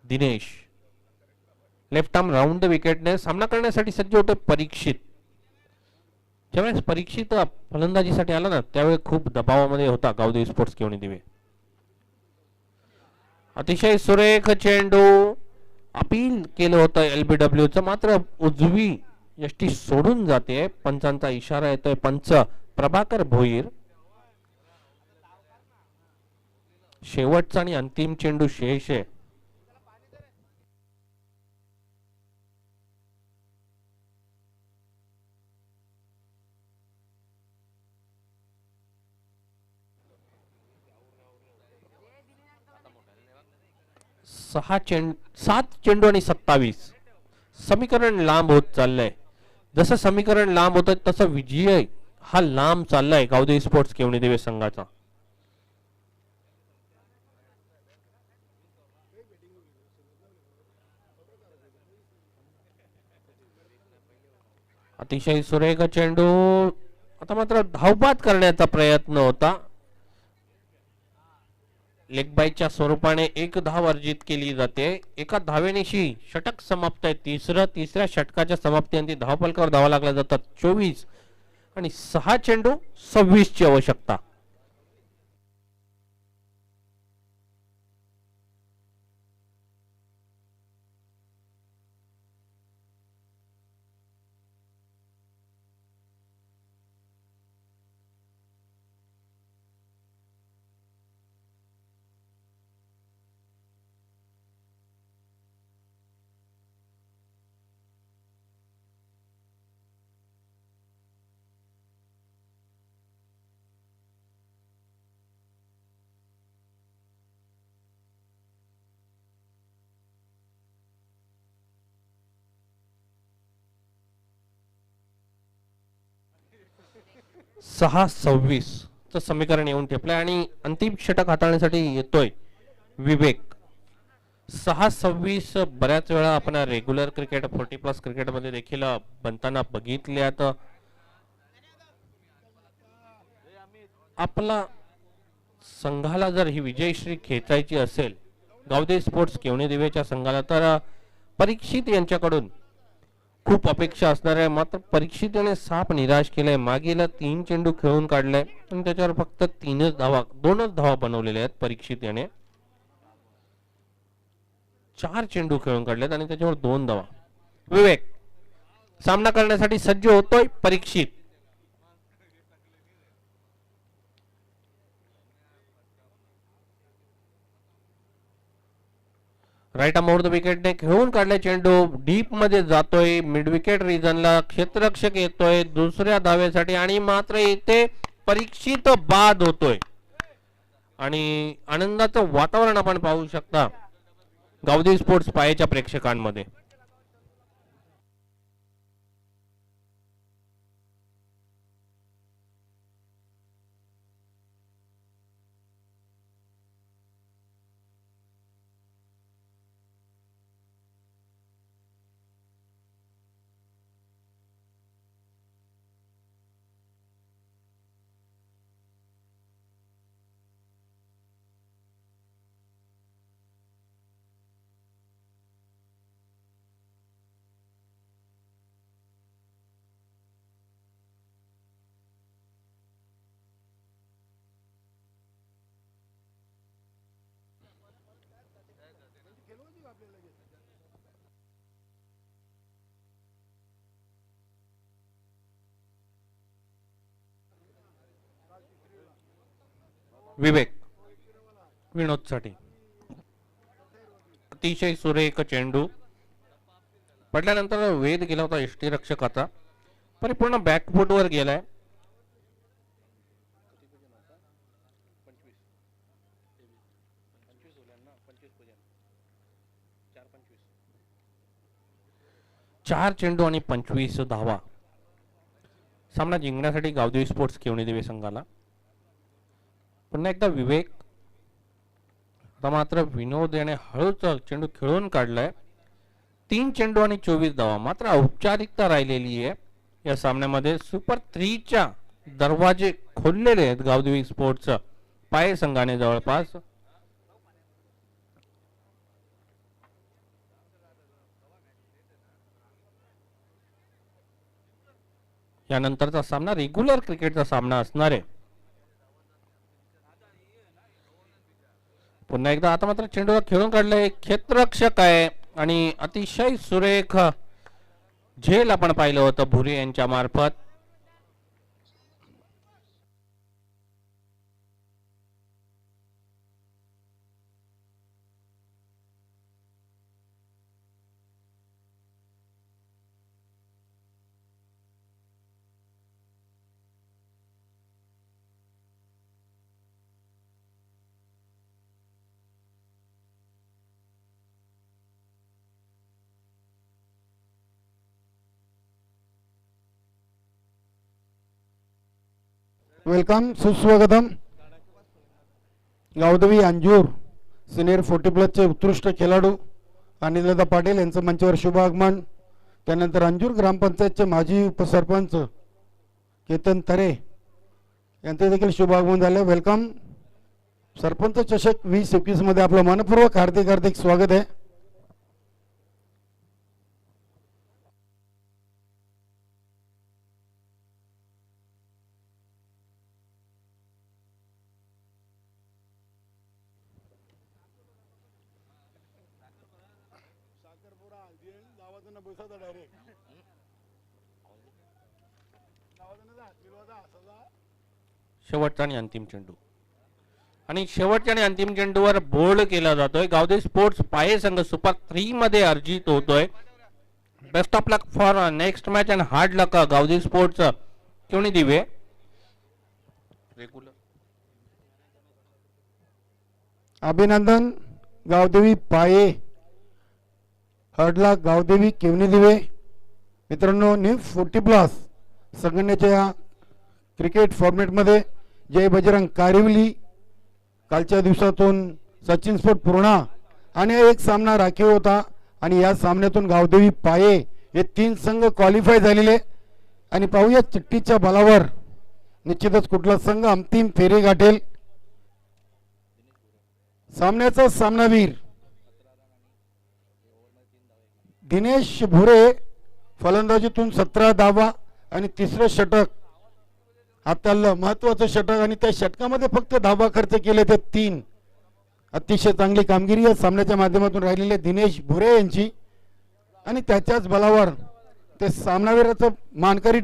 Dinesh left arm round the विकेटने सामना करण्यासाठी सज्ज होते परीक्षित. ज्यावेळेस परीक्षित फलंदाजीसाठी आला ना त्यावेळी खूप दबावामध्ये होता गावदेवी स्पोर्ट्स केवणी दिवे. अतिशय सुरेख चेंडू अपील केलं होतं LBWचं, मात्र उजवी यष्टी सोडून जाते. पंचांचा इशारा येतोय. पंच प्रभाकर भोईर. शेवटचा आणि अंतिम चेंडू शेष आहे. सात चेंडू आणि 27. समीकरण लांब होत चाललंय. जसं समीकरण लांब होत तसं विजय हा लांब चाललाय गावदेवी स्पोर्ट्स केवणी दिवे संघाचा. अतिशय सुरेख चेंडू. आता मात्र धावबाद करण्याचा प्रयत्न होता. लेग बायच्या स्वरूपाने 1 धाव अर्जित केली जाते. एका धावेनिशी षटक समाप्त आहे. तिसऱ्या षटकाच्या समाप्तीनंतर धावफलकावर धावा लागल्या जातात 24 आणि 6 चेंडू 26 ची आवश्यकता. 6-26 चं समीकरण येऊन ठेपलंय आणि अंतिम षटक हाताळण्यासाठी येतोय विवेक. 6-26 बऱ्याच वेळा आपण रेग्युलर क्रिकेट 40+ क्रिकेटमध्ये देखील बनताना बघितल्यात. आपला संघाला जर ही विजयश्री खेचायची असेल गावदेवी स्पोर्ट्स केवणे दिवेच्या संघाला, तर परीक्षित यांच्याकडून खूप अपेक्षा असणार आहे. मात्र परीक्षित याने साप निराश केलाय. मागील 3 चेंडू खेळून काढले आणि त्याच्यावर फक्त 2च धावा बनवलेल्या आहेत. परीक्षित याने 4 चेंडू खेळून काढलेत आणि त्याच्यावर 2 धावा. विवेक सामना करण्यासाठी सज्ज होतोय. परीक्षित राईट अमाउंट विकेटने खेळून काढले. चेंडू डीप मध्ये जातोय. मिड विकेट रिजनला क्षेत्ररक्षक येतोय दुसऱ्या धावेसाठी आणि मात्र इथे परीक्षित बाद होतोय आणि आनंदाचं वातावरण आपण पाहू शकता गावदेवी स्पोर्ट्स पायेच्या प्रेक्षकांमध्ये. विवेक विनोदसाठी अतिशय सुरेख चेंडू पडल्यानंतर वेध गेला होता यष्टीरक्षकाचा. परिपूर्ण बॅकफूट वर गेलाय. चार चेंडू आणि 25 धावा. सामना जिंकण्यासाठी गावदेवी स्पोर्ट्स केवणे दिवे संघाला. पुन्हा एकदा विवेक. आता मात्र विनोद याने हळूच चेंडू खेळून काढलाय. 3 चेंडू आणि 24 धावा. मात्र औपचारिकता राहिलेली आहे या सामन्यामध्ये. सुपर 3च्या दरवाजे खोललेले आहेत गावदेवी स्पोर्ट्स पाये संघाने जवळपास. यानंतरचा सामना रेग्युलर क्रिकेटचा सामना असणार आहे. पुन्हा एकदा आता मात्र चेंडूला खेळून काढलंय. क्षेत्ररक्षक आहे आणि अतिशय सुरेख झेल आपण पाहिलं होतं भुरे यांच्या मार्फत. वेलकम, सुस्वागतम. गावदेवी अंजूर सिनियर 40+ उत्कृष्ट खेळाडू अनिलदा पाटील यांचं मंचावर शुभ आगमन. त्यानंतर अंजूर ग्रामपंचायतचे माजी उपसरपंच केतन तरे यांचे देखील शुभ आगमन झाले. वेलकम. सरपंच चषक 2021 मध्ये आपलं मनपूर्वक हार्दिक हार्दिक स्वागत आहे. शेवटचा आणि अंतिम चेंडू आणि शेवटच्या आणि अंतिम चेंडूवर बोल्ड केला जातोय. गावदेवी स्पोर्ट्स पाये संघ सुपर 3 मध्ये अर्जित होतोय. Best of luck for next match and hard luck Gavdevi sports Kevni Dive. Regular अभिनंदन. गावदेवी पाये हडला गावदेवी केवणे दिवे. मित्रांनो न्यू 40+ संघटनेच्या क्रिकेट फॉर्मॅटमध्ये जय बजरंग कारिवली कालच्या दिवसातून सचिन स्पोर्ट पूर्णा आणि एक सामना राखीव होता आणि या सामन्यातून गावदेवी पाये हे 3 संघ क्वालिफाय झालेले आणि पाहूया चिठ्ठीच्या बलावर निश्चितच कुठला संघ अंतिम फेरी गाठेल. सामन्याचा सामनावीर दिनेश भुरे फलंदाजीतून 17 धावा आणि तिसरं षटक हाताळलं, महत्वाचं षटक आणि त्या षटकामध्ये फक्त धावा खर्च केले ते 3. अतिशय चांगली कामगिरी या सामन्याच्या माध्यमातून राहिलेले दिनेश भुरे यांची आणि त्याच्याच बलावर ते सामनावीराचं मानकरी